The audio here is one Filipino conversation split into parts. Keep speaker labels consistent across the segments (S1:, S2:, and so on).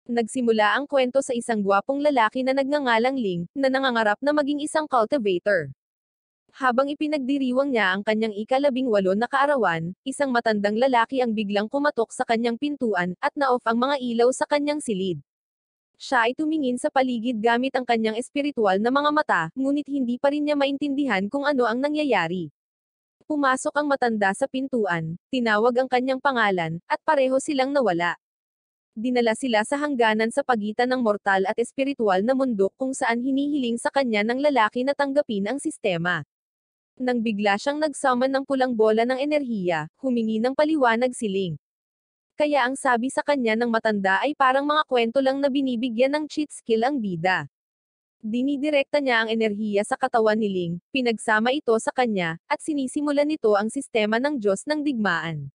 S1: Nagsimula ang kwento sa isang gwapong lalaki na nagngangalang Ling, na nangangarap na maging isang cultivator. Habang ipinagdiriwang niya ang kanyang ika-18 na kaarawan, isang matandang lalaki ang biglang kumatok sa kanyang pintuan, at na-off ang mga ilaw sa kanyang silid. Siya ay tumingin sa paligid gamit ang kanyang espiritual na mga mata, ngunit hindi pa rin niya maintindihan kung ano ang nangyayari. Pumasok ang matanda sa pintuan, tinawag ang kanyang pangalan, at pareho silang nawala. Dinala sila sa hangganan sa pagitan ng mortal at espiritual na mundo kung saan hinihiling sa kanya ng lalaki na tanggapin ang sistema. Nang bigla siyang nagsummon ng pulang bola ng enerhiya, humingi ng paliwanag si Ling. Kaya ang sabi sa kanya ng matanda ay parang mga kwento lang na binibigyan ng cheat skill ang bida. Dinidirekta niya ang enerhiya sa katawan ni Ling, pinagsama ito sa kanya, at sinisimulan nito ang sistema ng Diyos ng digmaan.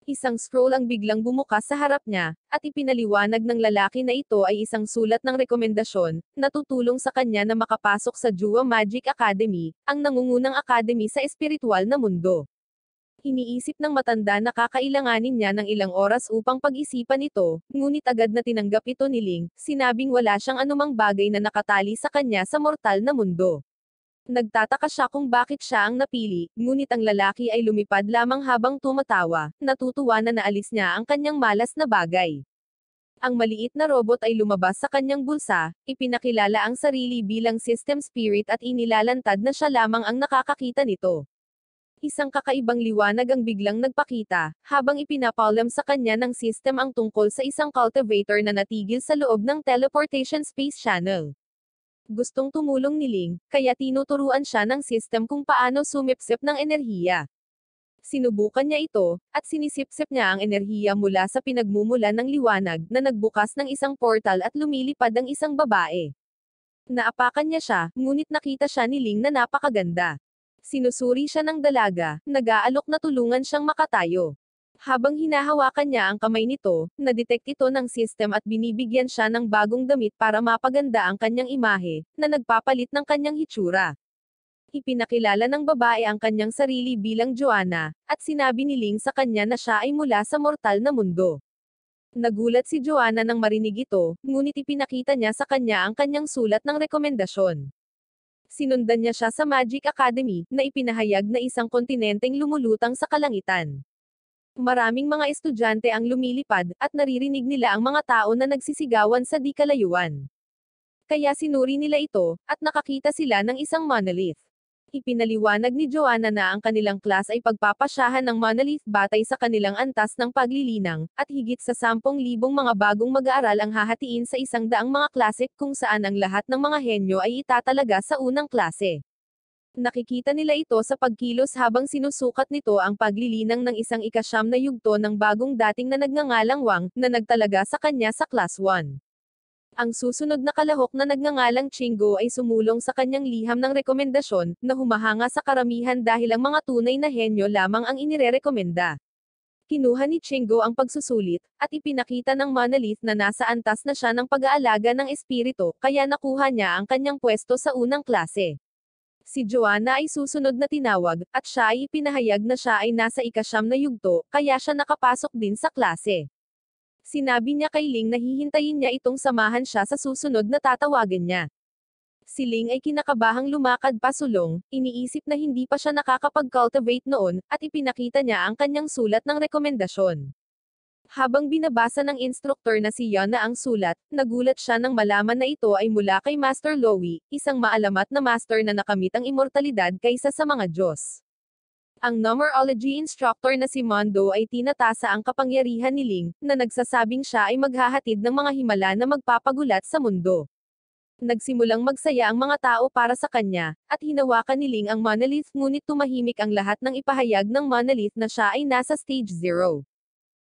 S1: Isang scroll ang biglang bumukas sa harap niya, at ipinaliwanag ng lalaki na ito ay isang sulat ng rekomendasyon, na tutulong sa kanya na makapasok sa Jua Magic Academy, ang nangungunang academy sa espiritual na mundo. Iniisip ng matanda na kakailanganin niya ng ilang oras upang pag-isipan ito, ngunit agad na tinanggap ito ni Ling, sinabing wala siyang anumang bagay na nakatali sa kanya sa mortal na mundo. Nagtataka siya kung bakit siya ang napili, ngunit ang lalaki ay lumipad lamang habang tumatawa, natutuwa na naalis niya ang kanyang malas na bagay. Ang maliit na robot ay lumabas sa kanyang bulsa, ipinakilala ang sarili bilang system spirit at inilalantad na siya lamang ang nakakakita nito. Isang kakaibang liwanag ang biglang nagpakita, habang ipinapaulam sa kanya ng system ang tungkol sa isang cultivator na natigil sa loob ng teleportation space channel. Gustong tumulong ni Ling, kaya tinuturuan siya ng system kung paano sumipsip ng enerhiya. Sinubukan niya ito, at sinisipsip niya ang enerhiya mula sa pinagmumulan ng liwanag, na nagbukas ng isang portal at lumilipad ang isang babae. Naapakan niya siya, ngunit nakita siya ni Ling na napakaganda. Sinusuri siya ng dalaga, nag-aalok na tulungan siyang makatayo. Habang hinahawakan niya ang kamay nito, na-detect ito ng system at binibigyan siya ng bagong damit para mapaganda ang kanyang imahe, na nagpapalit ng kanyang hitsura. Ipinakilala ng babae ang kanyang sarili bilang Joanna, at sinabi ni Ling sa kanya na siya ay mula sa mortal na mundo. Nagulat si Joanna nang marinig ito, ngunit ipinakita niya sa kanya ang kanyang sulat ng rekomendasyon. Sinundan niya siya sa Magic Academy, na ipinahayag na isang kontinenteng lumulutang sa kalangitan. Maraming mga estudyante ang lumilipad, at naririnig nila ang mga tao na nagsisigawan sa di kalayuan. Kaya sinuri nila ito, at nakakita sila ng isang monolith. Ipinaliwanag ni Joanna na ang kanilang class ay pagpapasyahan ng monolith batay sa kanilang antas ng paglilinang, at higit sa 10,000 mga bagong mag-aaral ang hahatiin sa 100 mga klase kung saan ang lahat ng mga henyo ay itatalaga sa unang klase. Nakikita nila ito sa pagkilos habang sinusukat nito ang paglilinang ng isang ika-9 na yugto ng bagong dating na nagngangalang Wang, na nagtalaga sa kanya sa Class 1. Ang susunod na kalahok na nagngangalang Chingo ay sumulong sa kanyang liham ng rekomendasyon, na humahanga sa karamihan dahil ang mga tunay na henyo lamang ang inirerekomenda. Kinuha ni Chingo ang pagsusulit, at ipinakita ng monolith na nasa antas na siya ng pag-aalaga ng espiritu, kaya nakuha niya ang kanyang pwesto sa unang klase. Si Joanna ay susunod na tinawag, at siya ay ipinahayag na siya ay nasa ika-9 na yugto, kaya siya nakapasok din sa klase. Sinabi niya kay Ling na hihintayin niya itong samahan siya sa susunod na tatawagan niya. Si Ling ay kinakabahang lumakad pasulong, iniisip na hindi pa siya nakakapag-cultivate noon, at ipinakita niya ang kanyang sulat ng rekomendasyon. Habang binabasa ng instruktor na si Yana ang sulat, nagulat siya nang malaman na ito ay mula kay Master Lowy, isang maalamat na master na nakamit ang immortalidad kaysa sa mga Diyos. Ang numerology instructor na si Mondo ay tinatasa ang kapangyarihan ni Ling, na nagsasabing siya ay maghahatid ng mga himala na magpapagulat sa mundo. Nagsimulang magsaya ang mga tao para sa kanya, at hinawakan ni Ling ang monolith ngunit tumahimik ang lahat ng ipahayag ng monolith na siya ay nasa stage 0.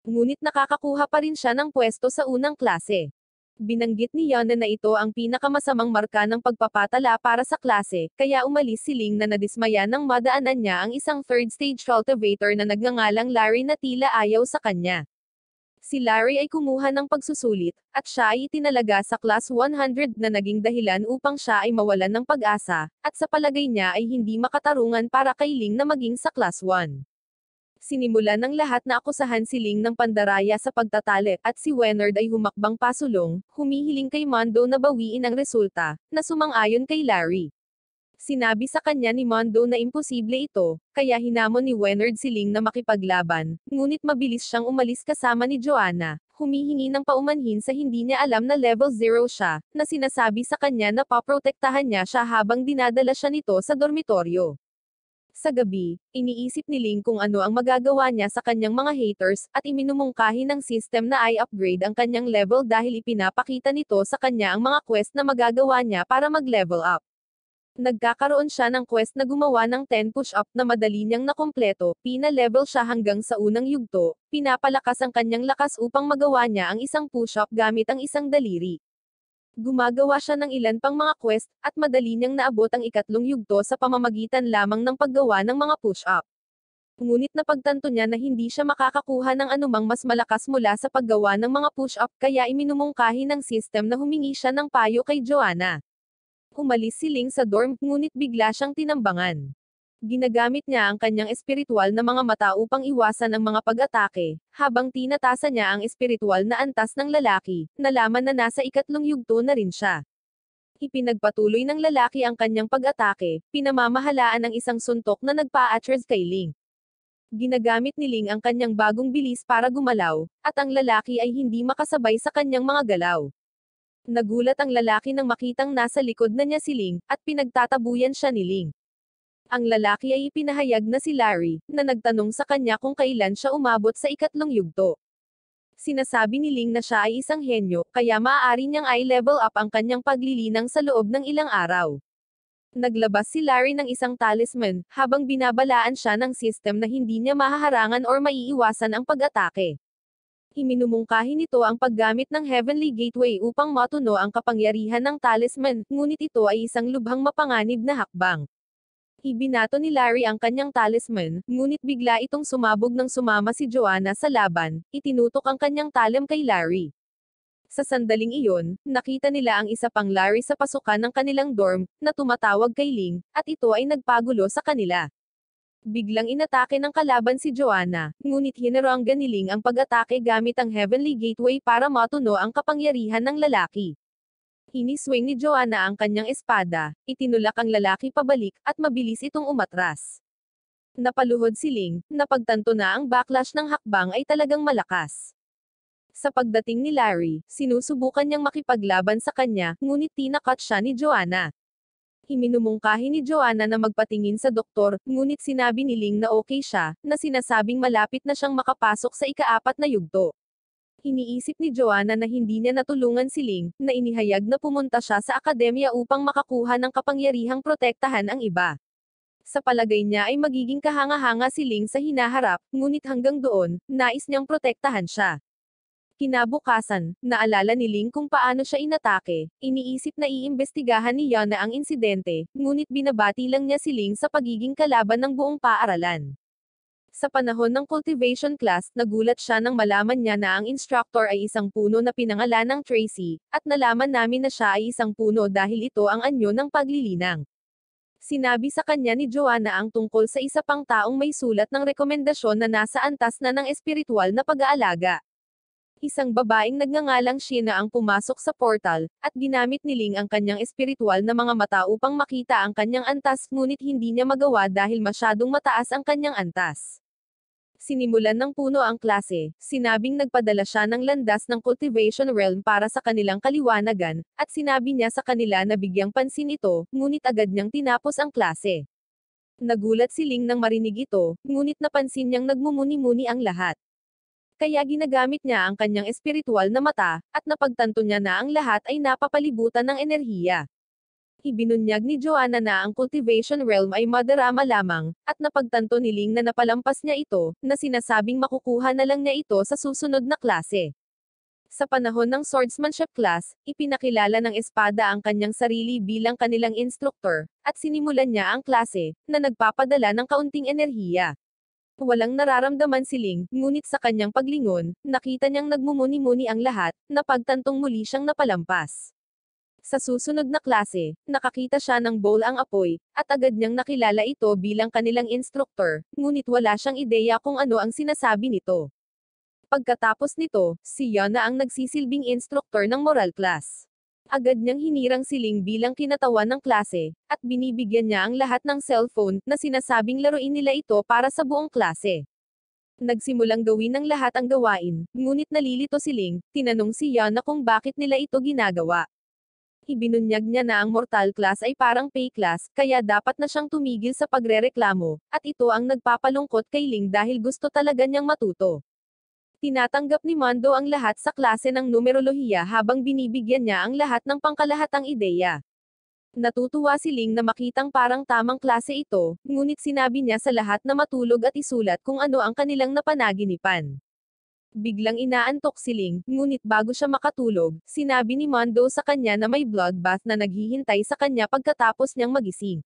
S1: Ngunit nakakakuha pa rin siya ng pwesto sa unang klase. Binanggit ni Yana na ito ang pinakamasamang marka ng pagpapatala para sa klase, kaya umalis si Ling na nadismaya nang madaanan niya ang isang third stage cultivator na nagngangalang Larry na tila ayaw sa kanya. Si Larry ay kumuha ng pagsusulit, at siya ay itinalaga sa Class 100 na naging dahilan upang siya ay mawalan ng pag-asa, at sa palagay niya ay hindi makatarungan para kay Ling na maging sa Class 1. Sinimulan ng lahat na akusahan si Ling ng pandaraya sa pagtatalik at si Wenard ay humakbang pasulong, humihiling kay Mondo na bawiin ang resulta, na sumang-ayon kay Larry. Sinabi sa kanya ni Mondo na imposible ito, kaya hinamon ni Wenard si Ling na makipaglaban, ngunit mabilis siyang umalis kasama ni Joanna, humihingi ng paumanhin sa hindi niya alam na level 0 siya, na sinasabi sa kanya na paprotektahan niya siya habang dinadala siya nito sa dormitoryo. Sa gabi, iniisip ni Ling kung ano ang magagawa niya sa kanyang mga haters, at iminumungkahi ng system na i-upgrade ang kanyang level dahil ipinapakita nito sa kanya ang mga quest na magagawa niya para mag-level up. Nagkakaroon siya ng quest na gumawa ng 10 push-up na madali niyang nakumpleto, pina-level siya hanggang sa unang yugto, pinapalakas ang kanyang lakas upang magawa niya ang isang push-up gamit ang isang daliri. Gumagawa siya ng ilan pang mga quest, at madali niyang naabot ang ikatlong yugto sa pamamagitan lamang ng paggawa ng mga push-up. Ngunit napagtanto niya na hindi siya makakakuha ng anumang mas malakas mula sa paggawa ng mga push-up kaya iminumungkahi ng system na humingi siya ng payo kay Joanna. Umalis si Ling sa dorm, ngunit bigla siyang tinambangan. Ginagamit niya ang kanyang espiritual na mga mata upang iwasan ang mga pag-atake, habang tinatasa niya ang espiritual na antas ng lalaki, nalaman na nasa ikatlong yugto na rin siya. Ipinagpatuloy ng lalaki ang kanyang pag-atake, pinamamahalaan ang isang suntok na nagpa-atras kay Ling. Ginagamit ni Ling ang kanyang bagong bilis para gumalaw, at ang lalaki ay hindi makasabay sa kanyang mga galaw. Nagulat ang lalaki nang makitang nasa likod na niya si Ling, at pinagtatabuyan siya ni Ling. Ang lalaki ay ipinahayag na si Larry, na nagtanong sa kanya kung kailan siya umabot sa ikatlong yugto. Sinasabi ni Ling na siya ay isang henyo, kaya maaari niyang i-level up ang kanyang paglilinang sa loob ng ilang araw. Naglabas si Larry ng isang talisman, habang binabalaan siya ng system na hindi niya mahaharangan or maiiwasan ang pag-atake. Iminumungkahi nito ang paggamit ng Heavenly Gateway upang matuno ang kapangyarihan ng talisman, ngunit ito ay isang lubhang mapanganib na hakbang. Ibinato ni Larry ang kanyang talisman, ngunit bigla itong sumabog nang sumama si Joanna sa laban, itinutok ang kanyang talim kay Larry. Sa sandaling iyon, nakita nila ang isa pang Larry sa pasukan ng kanilang dorm, na tumatawag kay Ling, at ito ay nagpagulo sa kanila. Biglang inatake ng kalaban si Joanna, ngunit hinaranggan ni Ling ang pag-atake gamit ang Heavenly Gateway para matuno ang kapangyarihan ng lalaki. Iniswing ni Joanna ang kanyang espada, itinulak ang lalaki pabalik, at mabilis itong umatras. Napaluhod si Ling, napagtanto na ang backlash ng hakbang ay talagang malakas. Sa pagdating ni Larry, sinusubukan niyang makipaglaban sa kanya, ngunit tinakot siya ni Joanna. Iminumungkahi ni Joanna na magpatingin sa doktor, ngunit sinabi ni Ling na okay siya, na sinasabing malapit na siyang makapasok sa ika-4 na yugto. Iniisip ni Joanna na hindi niya natulungan si Ling, na inihayag na pumunta siya sa akademya upang makakuha ng kapangyarihang protektahan ang iba. Sa palagay niya ay magiging kahanga-hanga si Ling sa hinaharap, ngunit hanggang doon, nais niyang protektahan siya. Kinabukasan, naalala ni Ling kung paano siya inatake, iniisip na iimbestigahan ni Yana ang insidente, ngunit binabati lang niya si Ling sa pagiging kalaban ng buong paaralan. Sa panahon ng cultivation class, nagulat siya nang malaman niya na ang instructor ay isang puno na pinangalan ng Tracy, at nalaman namin na siya ay isang puno dahil ito ang anyo ng paglilinang. Sinabi sa kanya ni Joanna ang tungkol sa isa pang taong may sulat ng rekomendasyon na nasa antas na ng espiritual na pag-aalaga. Isang babaeng nagngangalang Sheena ang pumasok sa portal, at ginamit ni Ling ang kanyang espiritual na mga mata upang makita ang kanyang antas, ngunit hindi niya magawa dahil masyadong mataas ang kanyang antas. Sinimulan ng puno ang klase, sinabing nagpadala siya ng landas ng cultivation realm para sa kanilang kaliwanagan, at sinabi niya sa kanila na bigyang pansin ito, ngunit agad niyang tinapos ang klase. Nagulat si Ling nang marinig ito, ngunit napansin niyang nagmumuni-muni ang lahat. Kaya ginagamit niya ang kanyang espiritual na mata, at napagtanto niya na ang lahat ay napapalibutan ng enerhiya. Ibinunyag ni Joanna na ang cultivation realm ay madarama lamang, at napagtanto ni Ling na napalampas niya ito, na sinasabing makukuha na lang niya ito sa susunod na klase. Sa panahon ng swordsmanship class, ipinakilala ng espada ang kanyang sarili bilang kanilang instructor, at sinimulan niya ang klase, na nagpapadala ng kaunting enerhiya. Walang nararamdaman si Ling, ngunit sa kanyang paglingon, nakita niyang nagmumuni-muni ang lahat, napagtantong muli siyang napalampas. Sa susunod na klase, nakakita siya ng bowl ang apoy, at agad niyang nakilala ito bilang kanilang instruktor, ngunit wala siyang ideya kung ano ang sinasabi nito. Pagkatapos nito, si Yana ang nagsisilbing instruktor ng moral class. Agad niyang hinirang si Ling bilang kinatawan ng klase, at binibigyan niya ang lahat ng cellphone na sinasabing laruin nila ito para sa buong klase. Nagsimulang gawin ng lahat ang gawain, ngunit nalilito si Ling, tinanong si Yana kung bakit nila ito ginagawa. Ibinunyag niya na ang mortal class ay parang pay class, kaya dapat na siyang tumigil sa pagrereklamo, at ito ang nagpapalungkot kay Ling dahil gusto talaga niyang matuto. Tinatanggap ni Mondo ang lahat sa klase ng numerolohiya habang binibigyan niya ang lahat ng pangkalahatang ideya. Natutuwa si Ling na makitang parang tamang klase ito, ngunit sinabi niya sa lahat na matulog at isulat kung ano ang kanilang napanaginipan. Biglang inaantok si Ling, ngunit bago siya makatulog, sinabi ni Mondo sa kanya na may bloodbath na naghihintay sa kanya pagkatapos niyang magising.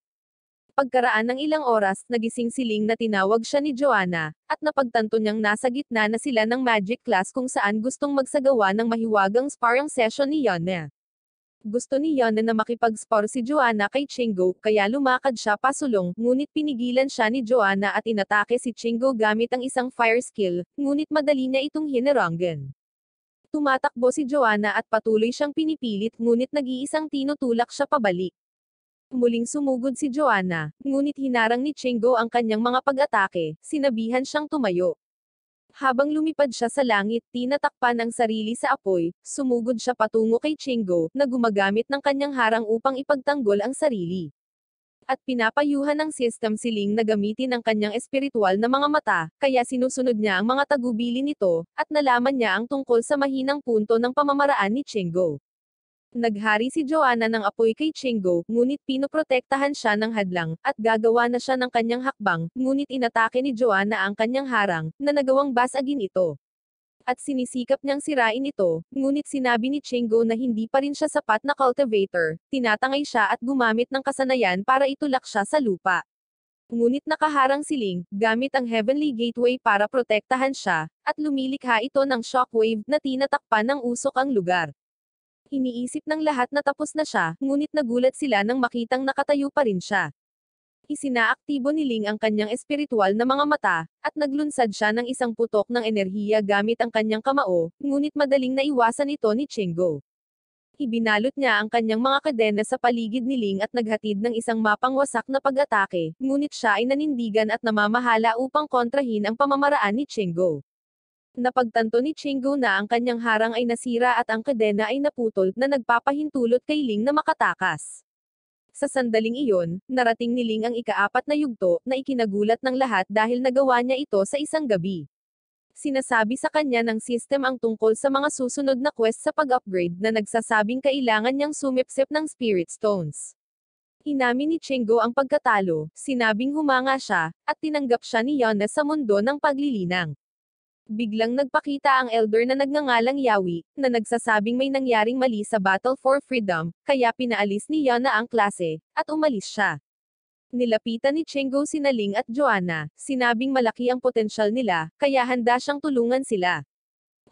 S1: Pagkaraan ng ilang oras, nagising si Ling na tinawag siya ni Joanna, at napagtanto niyang nasa gitna na sila ng magic class kung saan gustong magsagawa ng mahiwagang sparring session ni Yana. Gusto ni Yana na makipag-spar si Joanna kay Chingo, kaya lumakad siya pasulong, ngunit pinigilan siya ni Joanna at inatake si Chingo gamit ang isang fire skill, ngunit madali niya itong hinarangan. Tumatakbo si Joanna at patuloy siyang pinipilit ngunit nag-iisang tinutulak siya pabalik. Muling sumugod si Joanna, ngunit hinarang ni Chingo ang kanyang mga pag-atake, sinabihan siyang tumayo. Habang lumipad siya sa langit, tinatakpan ang sarili sa apoy, sumugod siya patungo kay Chingo, na gumagamit ng kanyang harang upang ipagtanggol ang sarili. At pinapayuhan ng system si Ling na gamitin ang kanyang espiritual na mga mata, kaya sinusunod niya ang mga tagubili nito, at nalaman niya ang tungkol sa mahinang punto ng pamamaraan ni Chingo. Naghari si Joanna ng apoy kay Chingo, ngunit pinoprotektahan siya ng hadlang, at gagawa na siya ng kanyang hakbang, ngunit inatake ni Joanna ang kanyang harang, na nagawang basagin ito. At sinisikap niyang sirain ito, ngunit sinabi ni Chingo na hindi pa rin siya sapat na cultivator, tinatangay siya at gumamit ng kasanayan para itulak siya sa lupa. Ngunit nakaharang si Ling, gamit ang Heavenly Gateway para protektahan siya, at lumilikha ito ng shockwave na tinatakpan ng usok ang lugar. Iniisip ng lahat na tapos na siya, ngunit nagulat sila nang makitang nakatayo pa rin siya. Isinaaktibo ni Ling ang kanyang espiritual na mga mata, at naglunsad siya ng isang putok ng enerhiya gamit ang kanyang kamao, ngunit madaling naiwasan ito ni Chingo. Ibinalot niya ang kanyang mga kadena sa paligid ni Ling at naghatid ng isang mapangwasak na pag-atake, ngunit siya ay nanindigan at namamahala upang kontrahin ang pamamaraan ni Chingo. Napagtanto ni Chingo na ang kanyang harang ay nasira at ang kadena ay naputol, na nagpapahintulot kay Ling na makatakas. Sa sandaling iyon, narating ni Ling ang ika-4 na yugto, na ikinagulat ng lahat dahil nagawa niya ito sa isang gabi. Sinasabi sa kanya ng system ang tungkol sa mga susunod na quest sa pag-upgrade na nagsasabing kailangan niyang sumipsip ng Spirit Stones. Inamin ni Chingo ang pagkatalo, sinabing humanga siya, at tinanggap siya ni Yana sa mundo ng paglilinang. Biglang nagpakita ang elder na nagngangalang Yawi, na nagsasabing may nangyaring mali sa Battle for Freedom, kaya pinaalis ni Yana ang klase, at umalis siya. Nilapitan ni Chingo sina Ling at Joanna, sinabing malaki ang potensyal nila, kaya handa siyang tulungan sila.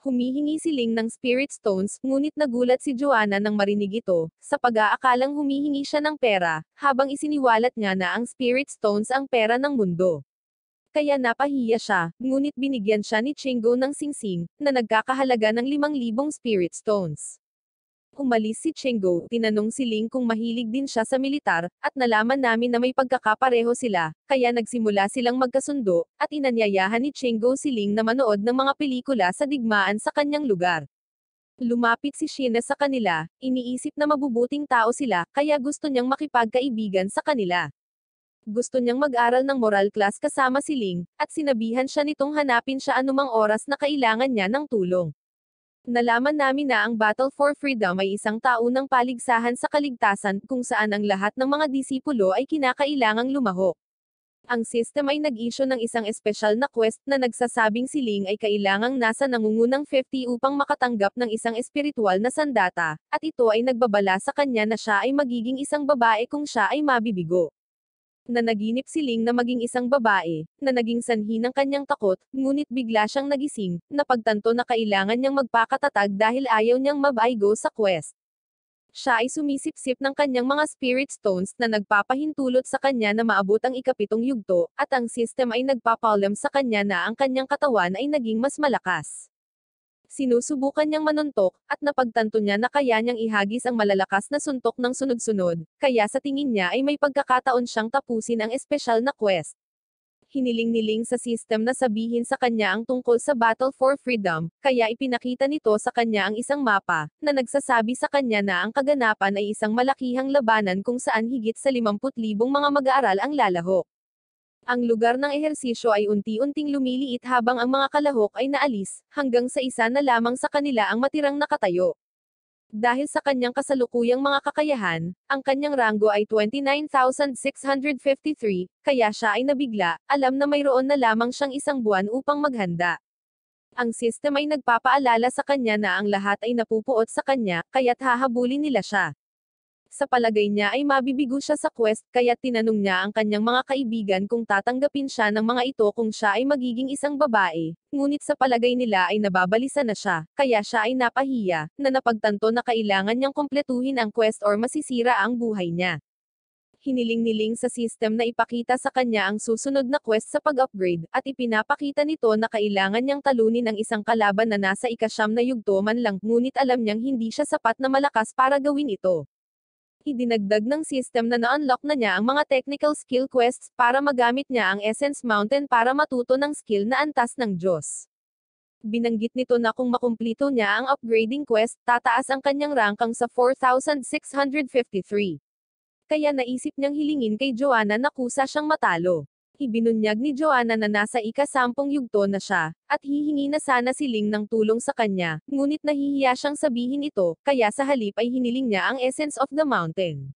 S1: Humihingi si Ling ng Spirit Stones, ngunit nagulat si Joanna nang marinig ito, sa pag-aakalang humihingi siya ng pera, habang isiniwalat niya na ang Spirit Stones ang pera ng mundo. Kaya napahiya siya, ngunit binigyan siya ni Chingo ng singsing, na nagkakahalaga ng 5,000 Spirit Stones. Umalis si Chingo, tinanong si Ling kung mahilig din siya sa militar, at nalaman namin na may pagkakapareho sila, kaya nagsimula silang magkasundo, at inanyayahan ni Chingo si Ling na manood ng mga pelikula sa digmaan sa kanyang lugar. Lumapit si Sheena sa kanila, iniisip na mabubuting tao sila, kaya gusto niyang makipagkaibigan sa kanila. Gusto niyang mag-aral ng moral class kasama si Ling, at sinabihan siya nitong hanapin siya anumang oras na kailangan niya ng tulong. Nalaman namin na ang Battle for Freedom ay isang taunang paligsahan sa kaligtasan, kung saan ang lahat ng mga disipulo ay kinakailangang lumahok. Ang system ay nag-issue ng isang espesyal na quest na nagsasabing si Ling ay kailangang nasa nangungunang 50 upang makatanggap ng isang espiritual na sandata, at ito ay nagbabala sa kanya na siya ay magiging isang babae kung siya ay mabibigo. Nanaginip si Ling na maging isang babae, na naging sanhi ng kanyang takot, ngunit bigla siyang nagising, napagtanto na kailangan niyang magpakatatag dahil ayaw niyang mabaigo sa quest. Siya ay sumisipsip ng kanyang mga spirit stones na nagpapahintulot sa kanya na maabot ang ikapitong yugto, at ang system ay nagpapalam sa kanya na ang kanyang katawan ay naging mas malakas. Sinusubukan niyang manuntok, at napagtanto niya na kaya niyang ihagis ang malalakas na suntok ng sunod-sunod, kaya sa tingin niya ay may pagkakataon siyang tapusin ang espesyal na quest. Hiniling-niling sa system na sabihin sa kanya ang tungkol sa Battle for Freedom, kaya ipinakita nito sa kanya ang isang mapa, na nagsasabi sa kanya na ang kaganapan ay isang malakihang labanan kung saan higit sa 50,000 mga mag-aaral ang lalahok. Ang lugar ng ehersisyo ay unti-unting lumiliit habang ang mga kalahok ay naalis, hanggang sa isa na lamang sa kanila ang matirang nakatayo. Dahil sa kanyang kasalukuyang mga kakayahan, ang kanyang ranggo ay 29,653, kaya siya ay nabigla, alam na mayroon na lamang siyang isang buwan upang maghanda. Ang system ay nagpapaalala sa kanya na ang lahat ay napupuot sa kanya, kaya't hahabulin nila siya. Sa palagay niya ay mabibigo siya sa quest, kaya't tinanong niya ang kanyang mga kaibigan kung tatanggapin siya ng mga ito kung siya ay magiging isang babae, ngunit sa palagay nila ay nababalisa na siya, kaya siya ay napahiya, na napagtanto na kailangan niyang kumpletuhin ang quest or masisira ang buhay niya. Hiniling-niling sa system na ipakita sa kanya ang susunod na quest sa pag-upgrade, at ipinapakita nito na kailangan niyang talunin ang isang kalaban na nasa ika-9 na yugto man lang, ngunit alam niyang hindi siya sapat na malakas para gawin ito. Idinagdag ng system na na-unlock na niya ang mga technical skill quests para magamit niya ang Essence Mountain para matuto ng skill na antas ng Diyos. Binanggit nito na kung makumplito niya ang upgrading quest, tataas ang kanyang rankang sa 4,653. Kaya naisip niyang hilingin kay Joanna na kusa siyang matalo. Ibinunyag ni Joanna na nasa ika-10 yugto na siya, at hihingi na sana si Ling ng tulong sa kanya, ngunit nahihiya siyang sabihin ito, kaya sa halip ay hiniling niya ang Essence of the Mountain.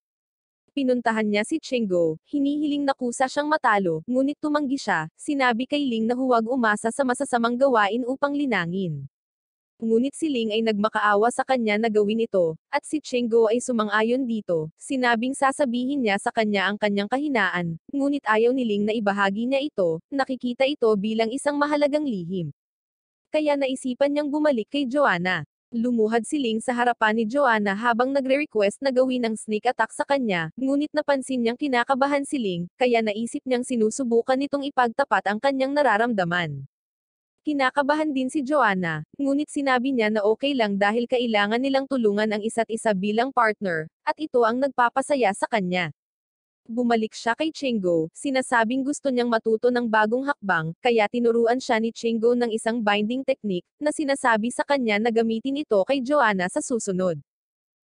S1: Pinuntahan niya si Chingo, hinihiling na kusa siyang matalo, ngunit tumanggi siya, sinabi kay Ling na huwag umasa sa masasamang gawain upang linangin. Ngunit si Ling ay nagmakaawa sa kanya na gawin ito, at si Chingo ay sumang-ayon dito, sinabing sasabihin niya sa kanya ang kanyang kahinaan, ngunit ayaw ni Ling na ibahagi niya ito, nakikita ito bilang isang mahalagang lihim. Kaya naisipan niyang bumalik kay Joanna. Lumuhad si Ling sa harapan ni Joanna habang nagre-request na gawin ang sneak attack sa kanya, ngunit napansin niyang kinakabahan si Ling, kaya naisip niyang sinusubukan nitong ipagtapat ang kanyang nararamdaman. Kinakabahan din si Joanna, ngunit sinabi niya na okay lang dahil kailangan nilang tulungan ang isa't isa bilang partner, at ito ang nagpapasaya sa kanya. Bumalik siya kay Chingo, sinasabing gusto niyang matuto ng bagong hakbang, kaya tinuruan siya ni Chingo ng isang binding technique, na sinasabi sa kanya na gamitin ito kay Joanna sa susunod.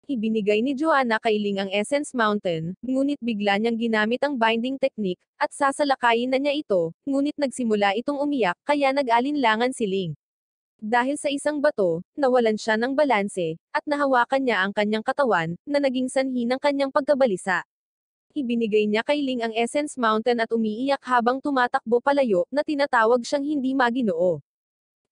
S1: Ibinigay ni Joanna kay Ling ang Essence Mountain, ngunit bigla niyang ginamit ang binding technique, at sasalakayin na niya ito, ngunit nagsimula itong umiyak, kaya nag-alinlangan si Ling. Dahil sa isang bato, nawalan siya ng balanse, at nahawakan niya ang kanyang katawan, na naging sanhi ng kanyang pagkabalisa. Ibinigay niya kay Ling ang Essence Mountain at umiiyak habang tumatakbo palayo, na tinatawag siyang hindi maginoo.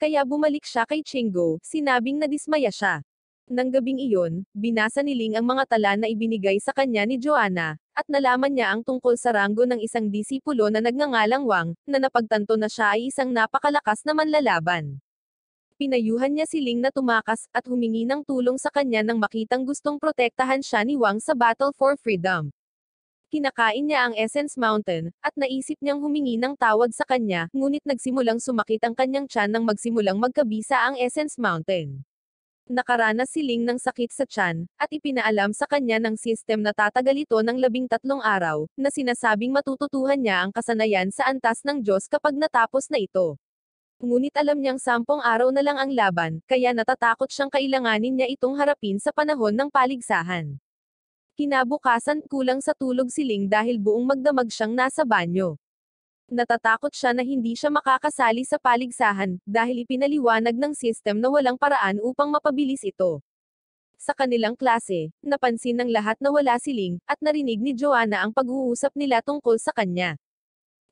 S1: Kaya bumalik siya kay Chingo, sinabing nadismaya siya. Nang gabing iyon, binasa ni Ling ang mga tala na ibinigay sa kanya ni Joanna, at nalaman niya ang tungkol sa ranggo ng isang disipulo na nagngangalang Wang, na napagtanto na siya ay isang napakalakas na manlalaban. Pinayuhan niya si Ling na tumakas, at humingi ng tulong sa kanya nang makitang gustong protektahan siya ni Wang sa Battle for Freedom. Kinakain niya ang Essence Mountain, at naisip niyang humingi ng tawad sa kanya, ngunit nagsimulang sumakit ang kanyang tiyan nang magsimulang magkabisa ang Essence Mountain. Nakaranas si Ling ng sakit sa tiyan, at ipinaalam sa kanya ng system na tatagal ito ng 13 araw, na sinasabing matututuhan niya ang kasanayan sa antas ng Diyos kapag natapos na ito. Ngunit alam niyang 10 araw na lang ang laban, kaya natatakot siyang kailanganin niya itong harapin sa panahon ng paligsahan. Kinabukasan kulang sa tulog si Ling dahil buong magdamag siyang nasa banyo. Natatakot siya na hindi siya makakasali sa paligsahan, dahil ipinaliwanag ng system na walang paraan upang mapabilis ito. Sa kanilang klase, napansin ng lahat na wala si Ling, at narinig ni Joanna ang pag-uusap nila tungkol sa kanya.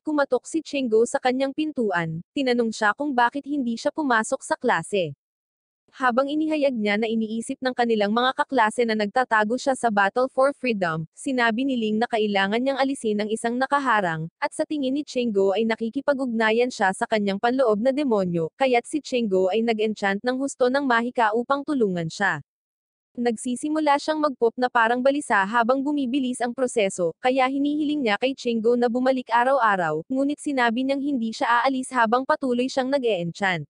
S1: Kumatok si Chingo sa kanyang pintuan, tinanong siya kung bakit hindi siya pumasok sa klase. Habang inihayag niya na iniisip ng kanilang mga kaklase na nagtatago siya sa Battle for Freedom, sinabi ni Ling na kailangan niyang alisin ang isang nakaharang, at sa tingin ni Chingo ay nakikipag-ugnayan siya sa kanyang panloob na demonyo, kaya't si Chingo ay nag-enchant ng husto ng mahika upang tulungan siya. Nagsisimula siyang magpop na parang balisa habang bumibilis ang proseso, kaya hinihiling niya kay Chingo na bumalik araw-araw, ngunit sinabi niyang hindi siya aalis habang patuloy siyang nag-e-enchant.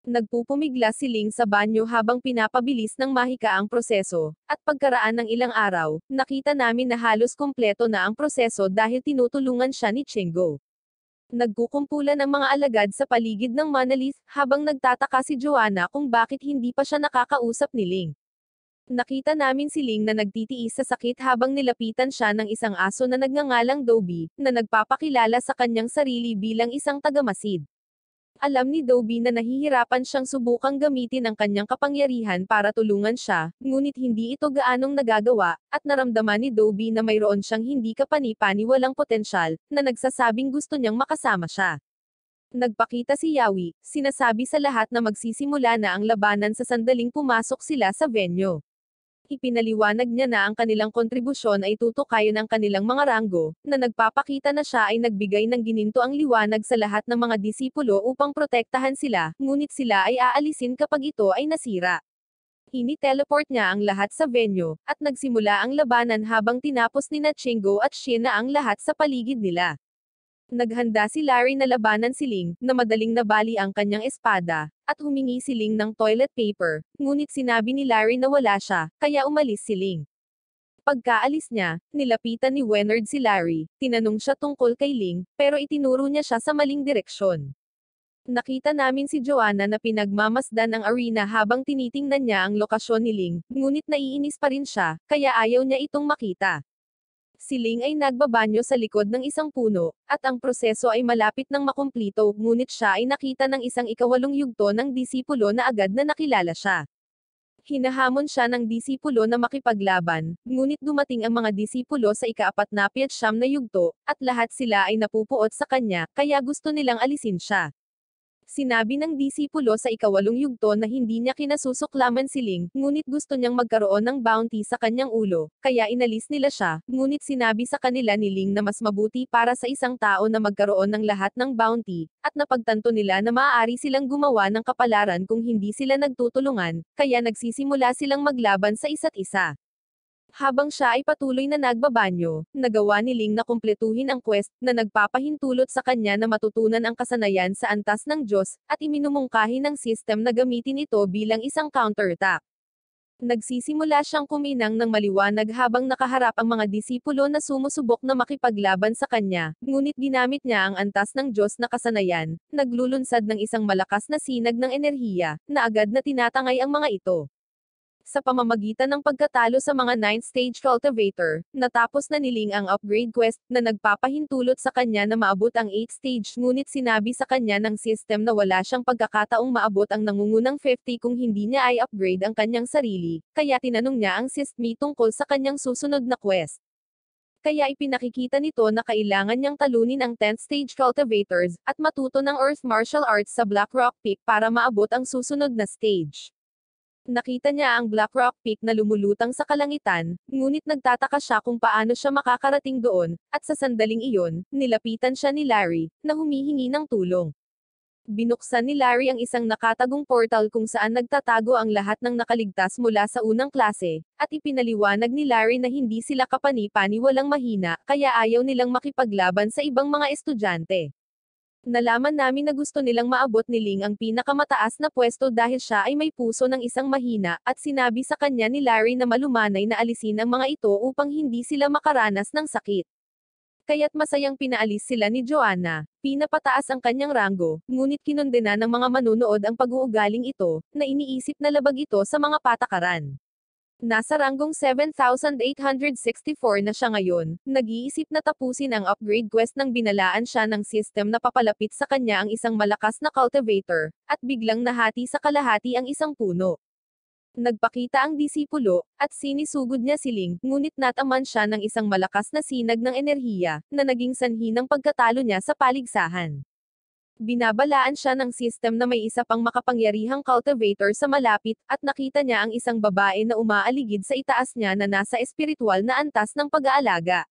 S1: Nagpupumigla si Ling sa banyo habang pinapabilis ng mahika ang proseso, at pagkaraan ng ilang araw, nakita namin na halos kumpleto na ang proseso dahil tinutulungan siya ni Chingo. Nagkukumpulan ang mga alagad sa paligid ng Monolith, habang nagtataka si Joanna kung bakit hindi pa siya nakakausap ni Ling. Nakita namin si Ling na nagtitiis sa sakit habang nilapitan siya ng isang aso na nagngangalang Dobby, na nagpapakilala sa kanyang sarili bilang isang tagamasid. Alam ni Dobby na nahihirapan siyang subukang gamitin ang kanyang kapangyarihan para tulungan siya, ngunit hindi ito gaanong nagagawa, at naramdaman ni Dobby na mayroon siyang hindi kapani-paniwalang potensyal, na nagsasabing gusto niyang makasama siya. Nagpakita si Yawi, sinasabi sa lahat na magsisimula na ang labanan sa sandaling pumasok sila sa venue. Ipinaliwanag niya na ang kanilang kontribusyon ay tutukayin ang kanilang mga ranggo, na nagpapakita na siya ay nagbigay ng gininto ang liwanag sa lahat ng mga disipulo upang protektahan sila, ngunit sila ay aalisin kapag ito ay nasira. Ini-teleport niya ang lahat sa venue, at nagsimula ang labanan habang tinapos ni Chingo at Shina ang lahat sa paligid nila. Naghanda si Larry na labanan si Ling, na madaling nabali ang kanyang espada, at humingi si Ling ng toilet paper, ngunit sinabi ni Larry na wala siya, kaya umalis si Ling. Pagkaalis niya, nilapitan ni Wenard si Larry, tinanong siya tungkol kay Ling, pero itinuro niya siya sa maling direksyon. Nakita namin si Joanna na pinagmamasdan ang arena habang tinitingnan niya ang lokasyon ni Ling, ngunit naiinis pa rin siya, kaya ayaw niya itong makita. Si Ling ay nagbabanyo sa likod ng isang puno, at ang proseso ay malapit ng makumplito, ngunit siya ay nakita ng isang ikawalong yugto ng disipulo na agad na nakilala siya. Hinahamon siya ng disipulo na makipaglaban, ngunit dumating ang mga disipulo sa ika-49 na yugto, at lahat sila ay napupuot sa kanya, kaya gusto nilang alisin siya. Sinabi ng disipulo sa ikawalong yugto na hindi niya kinasusuklaman si Ling, ngunit gusto niyang magkaroon ng bounty sa kanyang ulo, kaya inalis nila siya, ngunit sinabi sa kanila ni Ling na mas mabuti para sa isang tao na magkaroon ng lahat ng bounty, at napagtanto nila na maaari silang gumawa ng kapalaran kung hindi sila nagtutulungan, kaya nagsisimula silang maglaban sa isa't isa. Habang siya ay patuloy na nagbabanyo, nagawa ni Ling na kumpletuhin ang quest, na nagpapahintulot sa kanya na matutunan ang kasanayan sa antas ng Diyos, at iminumungkahi ng system na gamitin ito bilang isang counterattack. Nagsisimula siyang kuminang ng maliwanag habang nakaharap ang mga disipulo na sumusubok na makipaglaban sa kanya, ngunit ginamit niya ang antas ng Diyos na kasanayan, naglulunsad ng isang malakas na sinag ng enerhiya, na agad na tinatangay ang mga ito. Sa pamamagitan ng pagkatalo sa mga 9th-stage cultivator, natapos na ni Ling ang upgrade quest, na nagpapahintulot sa kanya na maabot ang 8th stage, ngunit sinabi sa kanya ng system na wala siyang pagkakataong maabot ang nangungunang 50 kung hindi niya ay upgrade ang kanyang sarili, kaya tinanong niya ang system tungkol sa kanyang susunod na quest. Kaya ipinakikita nito na kailangan niyang talunin ang 10th stage cultivators, at matuto ng Earth Martial Arts sa Black Rock Peak para maabot ang susunod na stage. Nakita niya ang Black Rock Peak na lumulutang sa kalangitan, ngunit nagtataka siya kung paano siya makakarating doon, at sa sandaling iyon, nilapitan siya ni Larry, na humihingi ng tulong. Binuksan ni Larry ang isang nakatagong portal kung saan nagtatago ang lahat ng nakaligtas mula sa unang klase, at ipinaliwanag ni Larry na hindi sila kapani-paniwalang mahina, kaya ayaw nilang makipaglaban sa ibang mga estudyante. Nalaman namin na gusto nilang maabot ni Ling ang pinakamataas na pwesto dahil siya ay may puso ng isang mahina, at sinabi sa kanya ni Larry na malumanay na alisin ang mga ito upang hindi sila makaranas ng sakit. Kaya't masayang pinaalis sila ni Joanna, pinapataas ang kanyang ranggo, ngunit kinondena ng mga manunood ang pag-uugaling ito, na iniisip na labag ito sa mga patakaran. Nasa ranggong 7,864 na siya ngayon, nag-iisip na tapusin ang upgrade quest nang binalaan siya ng system na papalapit sa kanya ang isang malakas na cultivator, at biglang nahati sa kalahati ang isang puno. Nagpakita ang disipulo, at sinisugod niya si Ling, ngunit nataman siya ng isang malakas na sinag ng enerhiya, na naging sanhi ng pagkatalo niya sa paligsahan. Binabalaan siya ng system na may isa pang makapangyarihang cultivator sa malapit, at nakita niya ang isang babae na umaaligid sa itaas niya na nasa espiritual na antas ng pag-aalaga.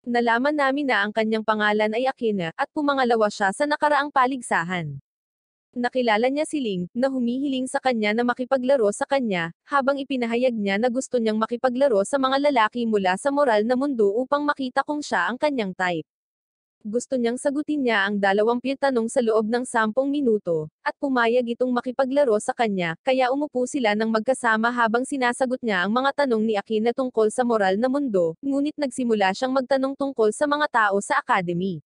S1: Nalaman namin na ang kanyang pangalan ay Akina, at pumangalawa siya sa nakaraang paligsahan. Nakilala niya si Ling, na humihiling sa kanya na makipaglaro sa kanya, habang ipinahayag niya na gusto niyang makipaglaro sa mga lalaki mula sa moral na mundo upang makita kung siya ang kanyang type. Gusto niyang sagutin niya ang 20 tanong sa loob ng 10 minuto, at pumayag itong makipaglaro sa kanya, kaya umupo sila ng magkasama habang sinasagot niya ang mga tanong ni Akina tungkol sa moral na mundo, ngunit nagsimula siyang magtanong tungkol sa mga tao sa academy.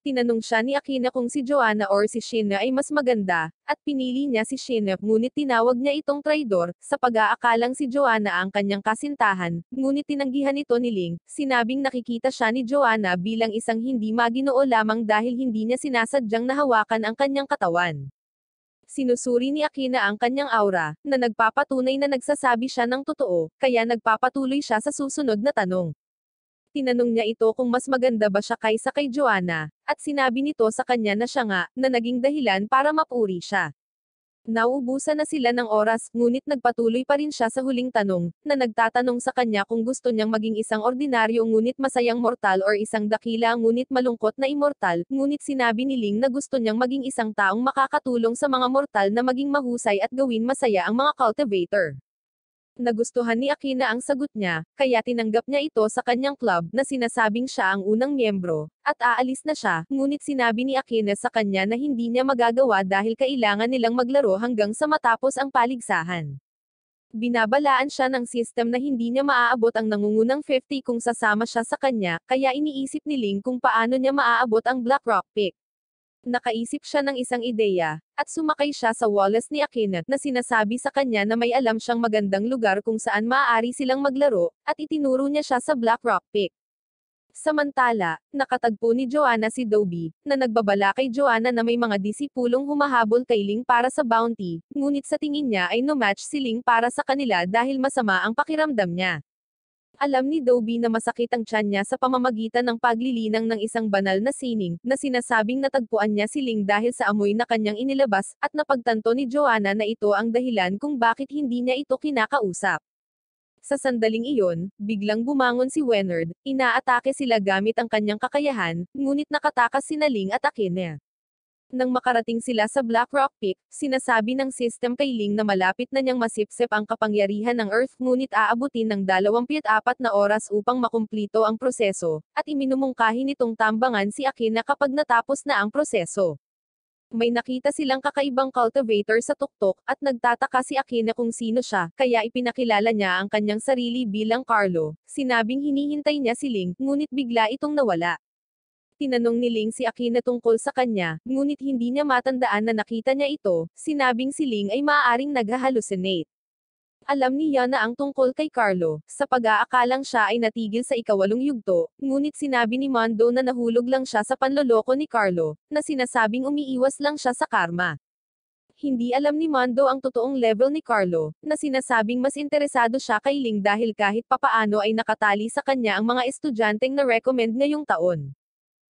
S1: Tinanong siya ni Akina kung si Joanna or si Sheena ay mas maganda, at pinili niya si Sheena, ngunit tinawag niya itong traidor, sa pag-aakalang si Joanna ang kanyang kasintahan, ngunit tinanggihan ito ni Ling, sinabing nakikita siya ni Joanna bilang isang hindi maginoo lamang dahil hindi niya sinasadyang nahawakan ang kanyang katawan. Sinusuri ni Akina ang kanyang aura, na nagpapatunay na nagsasabi siya ng totoo, kaya nagpapatuloy siya sa susunod na tanong. Tinanong niya ito kung mas maganda ba siya kaysa kay Joanna, at sinabi nito sa kanya na siya nga, na naging dahilan para mapuri siya. Nauubusan na sila ng oras, ngunit nagpatuloy pa rin siya sa huling tanong, na nagtatanong sa kanya kung gusto niyang maging isang ordinaryo ngunit masayang mortal or isang dakila ngunit malungkot na immortal, ngunit sinabi ni Ling na gusto niyang maging isang taong makakatulong sa mga mortal na maging mahusay at gawin masaya ang mga cultivator. Nagustuhan ni Akina ang sagot niya, kaya tinanggap niya ito sa kanyang club na sinasabing siya ang unang miyembro, at aalis na siya, ngunit sinabi ni Akina sa kanya na hindi niya magagawa dahil kailangan nilang maglaro hanggang sa matapos ang paligsahan. Binabalaan siya ng system na hindi niya maaabot ang nangungunang 50 kung sasama siya sa kanya, kaya iniisip ni Ling kung paano niya maaabot ang Black Rock Peak. Nakaisip siya ng isang ideya, at sumakay siya sa wallet ni Akina, na sinasabi sa kanya na may alam siyang magandang lugar kung saan maaari silang maglaro, at itinuro niya siya sa Black Rock Peak. Samantala, nakatagpo ni Joanna si Dobby, na nagbabala kay Joanna na may mga disipulong humahabol kay Ling para sa bounty, ngunit sa tingin niya ay no match si Ling para sa kanila dahil masama ang pakiramdam niya. Alam ni Dobby na masakit ang tiyan niya sa pamamagitan ng paglilinang ng isang banal na sining, na sinasabing natagpuan niya si Ling dahil sa amoy na kanyang inilabas, at napagtanto ni Joanna na ito ang dahilan kung bakit hindi niya ito kinakausap. Sa sandaling iyon, biglang bumangon si Wenard, inaatake sila gamit ang kanyang kakayahan, ngunit nakatakas sina Ling at Akina. Nang makarating sila sa Black Rock Peak, sinasabi ng system kay Ling na malapit na niyang masipsip ang kapangyarihan ng Earth ngunit aabutin ng 24 na oras upang makumplito ang proseso, at iminumungkahi nitong tambangan si Akina kapag natapos na ang proseso. May nakita silang kakaibang cultivator sa tuktok, at nagtataka si Akina kung sino siya, kaya ipinakilala niya ang kanyang sarili bilang Carlo, sinabing hinihintay niya si Ling, ngunit bigla itong nawala. Tinanong ni Ling si Akina tungkol sa kanya, ngunit hindi niya matandaan na nakita niya ito, sinabing si Ling ay maaaring naghahallucinate. Alam niya na ang tungkol kay Carlo, sa pag-aakalang siya ay natigil sa ikawalong yugto, ngunit sinabi ni Mondo na nahulog lang siya sa panloloko ni Carlo, na sinasabing umiiwas lang siya sa karma. Hindi alam ni Mondo ang totoong level ni Carlo, na sinasabing mas interesado siya kay Ling dahil kahit papaano ay nakatali sa kanya ang mga estudyanteng na-recommend ngayong taon.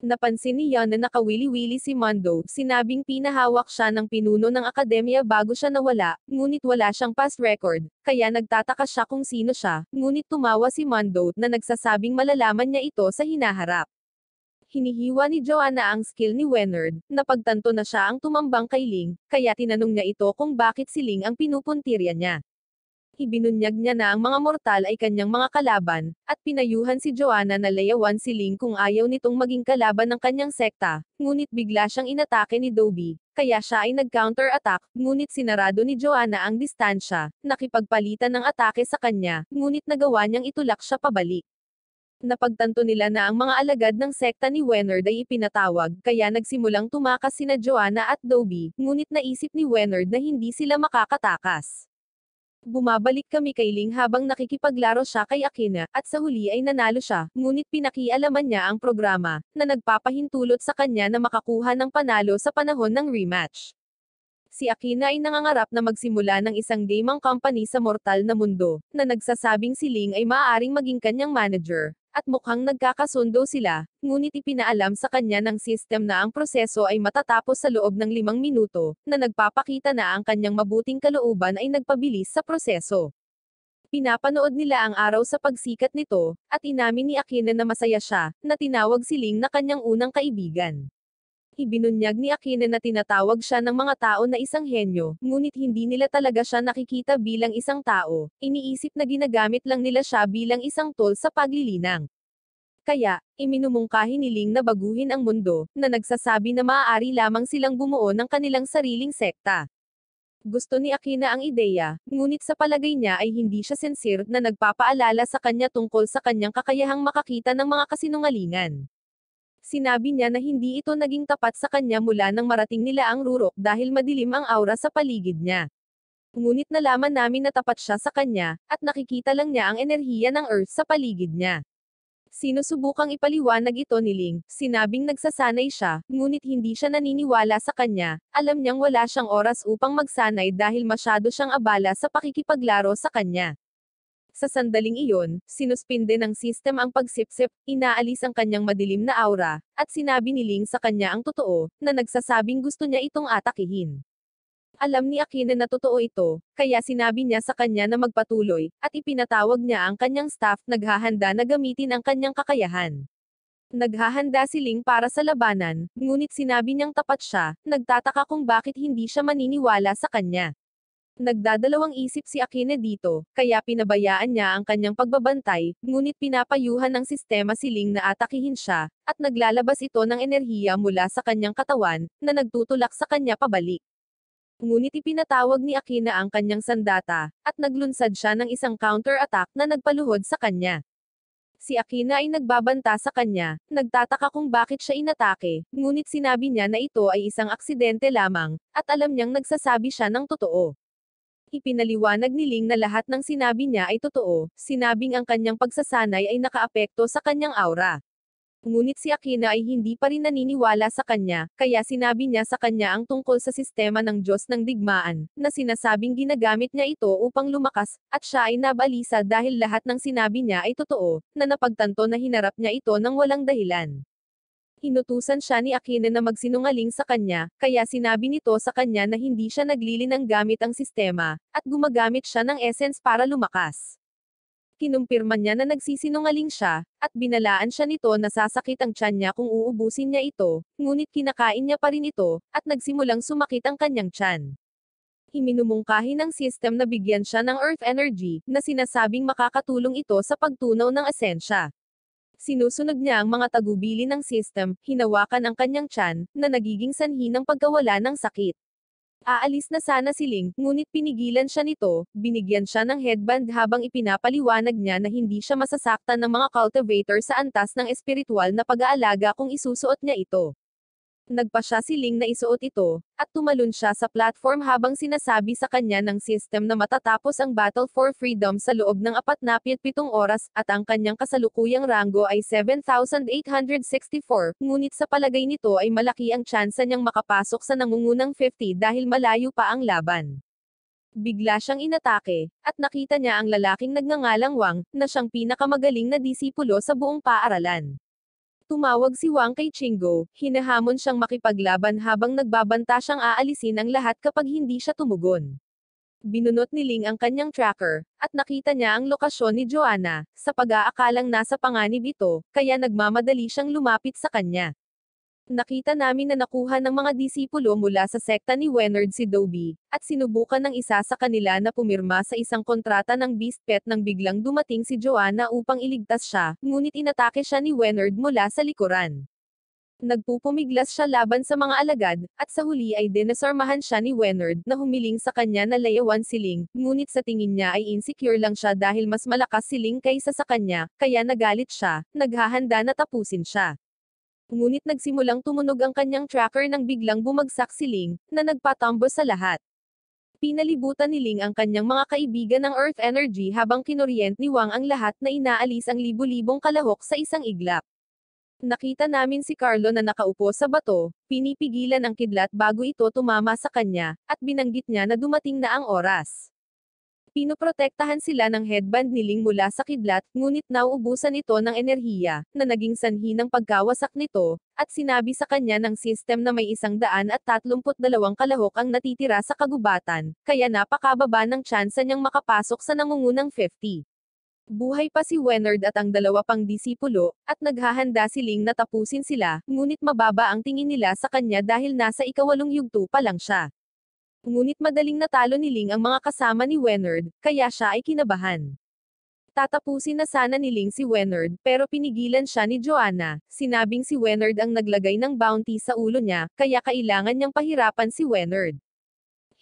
S1: Napansin niya na nakawili-wili si Mondo, sinabing pinahawak siya ng pinuno ng akademya bago siya nawala, ngunit wala siyang past record, kaya nagtataka siya kung sino siya, ngunit tumawa si Mondo na nagsasabing malalaman niya ito sa hinaharap. Hinihiwa ni Joanna ang skill ni Wenard, napagtanto na siya ang tumambang kay Ling, kaya tinanong niya ito kung bakit si Ling ang pinupuntirya niya. Ibinunyag niya na ang mga mortal ay kanyang mga kalaban, at pinayuhan si Joanna na layawan si Ling kung ayaw nitong maging kalaban ng kanyang sekta, ngunit bigla siyang inatake ni Dobby, kaya siya ay nag-counter-attack, ngunit sinarado ni Joanna ang distansya, nakipagpalitan ng atake sa kanya, ngunit nagawa niyang itulak siya pabalik. Napagtanto nila na ang mga alagad ng sekta ni Wenard ay ipinatawag, kaya nagsimulang tumakas sina Joanna at Dobby, ngunit naisip ni Wenard na hindi sila makakatakas. Bumabalik kami kay Ling habang nakikipaglaro siya kay Akina, at sa huli ay nanalo siya, ngunit pinakialaman niya ang programa, na nagpapahintulot sa kanya na makakuha ng panalo sa panahon ng rematch. Si Akina ay nangangarap na magsimula ng isang gaming company sa mortal na mundo, na nagsasabing si Ling ay maaaring maging kanyang manager, at mukhang nagkakasundo sila, ngunit ipinaalam sa kanya ng system na ang proseso ay matatapos sa loob ng 5 minuto, na nagpapakita na ang kanyang mabuting kalooban ay nagpabilis sa proseso. Pinapanood nila ang araw sa pagsikat nito, at inamin ni Akina na masaya siya, na tinawag si Ling na kanyang unang kaibigan. Ibinunyag ni Aquino na tinatawag siya ng mga tao na isang henyo, ngunit hindi nila talaga siya nakikita bilang isang tao, iniisip na ginagamit lang nila siya bilang isang tool sa paglilinang. Kaya, iminumungkahi ni Ling na baguhin ang mundo, na nagsasabi na maaari lamang silang bumuo ng kanilang sariling sekta. Gusto ni Aquino ang ideya, ngunit sa palagay niya ay hindi siya sincere na nagpapaalala sa kanya tungkol sa kanyang kakayahang makakita ng mga kasinungalingan. Sinabi niya na hindi ito naging tapat sa kanya mula nang marating nila ang rurok dahil madilim ang aura sa paligid niya. Ngunit nalaman namin na tapat siya sa kanya, at nakikita lang niya ang enerhiya ng Earth sa paligid niya. Sinusubukang ipaliwanag ito ni Ling, sinabing nagsasanay siya, ngunit hindi siya naniniwala sa kanya, alam niyang wala siyang oras upang magsanay dahil masyado siyang abala sa pakikipaglaro sa kanya. Sa sandaling iyon, sinuspinde ng system ang pagsipsip, inaalis ang kanyang madilim na aura, at sinabi ni Ling sa kanya ang totoo, na nagsasabing gusto niya itong atakihin. Alam ni Aquino na totoo ito, kaya sinabi niya sa kanya na magpatuloy, at ipinatawag niya ang kanyang staff, naghahanda na gamitin ang kanyang kakayahan. Naghahanda si Ling para sa labanan, ngunit sinabi niyang tapat siya, nagtataka kung bakit hindi siya maniniwala sa kanya. Nagdadalawang isip si Aquino dito, kaya pinabayaan niya ang kanyang pagbabantay, ngunit pinapayuhan ng sistema si Ling na atakihin siya, at naglalabas ito ng enerhiya mula sa kanyang katawan, na nagtutulak sa kanya pabalik. Ngunit ipinatawag ni Aquino ang kanyang sandata, at naglunsad siya ng isang counter-attack na nagpaluhod sa kanya. Si Aquino ay nagbabanta sa kanya, nagtataka kung bakit siya inatake, ngunit sinabi niya na ito ay isang aksidente lamang, at alam niyang nagsasabi siya ng totoo. Ipinaliwanag ni Ling na lahat ng sinabi niya ay totoo, sinabing ang kanyang pagsasanay ay nakaapekto sa kanyang aura. Ngunit si Aquino ay hindi pa rin naniniwala sa kanya, kaya sinabi niya sa kanya ang tungkol sa sistema ng Diyos ng digmaan, na sinasabing ginagamit niya ito upang lumakas, at siya ay nabalisa dahil lahat ng sinabi niya ay totoo, na napagtanto na hinarap niya ito ng walang dahilan. Inutusan siya ni Aquino na magsinungaling sa kanya, kaya sinabi nito sa kanya na hindi siya naglilinang gamit ang sistema, at gumagamit siya ng essence para lumakas. Kinumpirma niya na nagsisinungaling siya, at binalaan siya nito na sasakit ang tiyan niya kung uubusin niya ito, ngunit kinakain niya pa rin ito, at nagsimulang sumakit ang kanyang tiyan. Iminumungkahi ng system na bigyan siya ng Earth Energy, na sinasabing makakatulong ito sa pagtunaw ng asensya. Sinusunod niya ang mga tagubili ng system, hinawakan ang kanyang tiyan, na nagiging sanhi ng pagkawala ng sakit. Aalis na sana si Ling, ngunit pinigilan siya nito, binigyan siya ng headband habang ipinapaliwanag niya na hindi siya masasaktan ng mga cultivator sa antas ng espiritual na pag-aalaga kung isusuot niya ito. Nagpa siya si Ling na isuot ito, at tumalon siya sa platform habang sinasabi sa kanya ng system na matatapos ang Battle for Freedom sa loob ng 47 oras, at ang kanyang kasalukuyang ranggo ay 7,864, ngunit sa palagay nito ay malaki ang tsansa niyang makapasok sa nangungunang 50 dahil malayo pa ang laban. Bigla siyang inatake, at nakita niya ang lalaking nagngangalang Wang, na siyang pinakamagaling na disipulo sa buong paaralan. Tumawag si Wang kay Chingo, hinahamon siyang makipaglaban habang nagbabanta siyang aalisin ang lahat kapag hindi siya tumugon. Binunot ni Ling ang kanyang tracker, at nakita niya ang lokasyon ni Joanna, sa pag-aakalang nasa panganib ito, kaya nagmamadali siyang lumapit sa kanya. Nakita namin na nakuha ng mga disipulo mula sa sekta ni Wenard si Dobie, at sinubukan ng isa sa kanila na pumirma sa isang kontrata ng Beast Pet nang biglang dumating si Joanna upang iligtas siya, ngunit inatake siya ni Wenard mula sa likuran. Nagpupumiglas siya laban sa mga alagad, at sa huli ay dinasormahan siya ni Wenard na humiling sa kanya na layawan si Ling, ngunit sa tingin niya ay insecure lang siya dahil mas malakas si Ling kaysa sa kanya, kaya nagalit siya, naghahanda na tapusin siya. Ngunit nagsimulang tumunog ang kanyang tracker nang biglang bumagsak si Ling, na nagpatambo sa lahat. Pinalibutan ni Ling ang kanyang mga kaibigan ng Earth Energy habang kinuryent ni Wang ang lahat na inaalis ang libu-libong kalahok sa isang iglap. Nakita namin si Carlo na nakaupo sa bato, pinipigilan ang kidlat bago ito tumama sa kanya, at binanggit niya na dumating na ang oras. Pinoprotektahan sila ng headband ni Ling mula sa kidlat, ngunit nauubusan ito ng enerhiya, na naging sanhi ng pagkawasak nito, at sinabi sa kanya ng system na may 132 kalahok ang natitira sa kagubatan, kaya napakababa ng tsansa niyang makapasok sa nangungunang 50. Buhay pa si Wenard at ang dalawa pang disipulo, at naghahanda si Ling na tapusin sila, ngunit mababa ang tingin nila sa kanya dahil nasa ikawalong yugto pa lang siya. Ngunit madaling natalo ni Ling ang mga kasama ni Wenard, kaya siya ay kinabahan. Tatapusin na sana ni Ling si Wenard, pero pinigilan siya ni Joanna. Sinabing si Wenard ang naglagay ng bounty sa ulo niya, kaya kailangan niyang pahirapan si Wenard.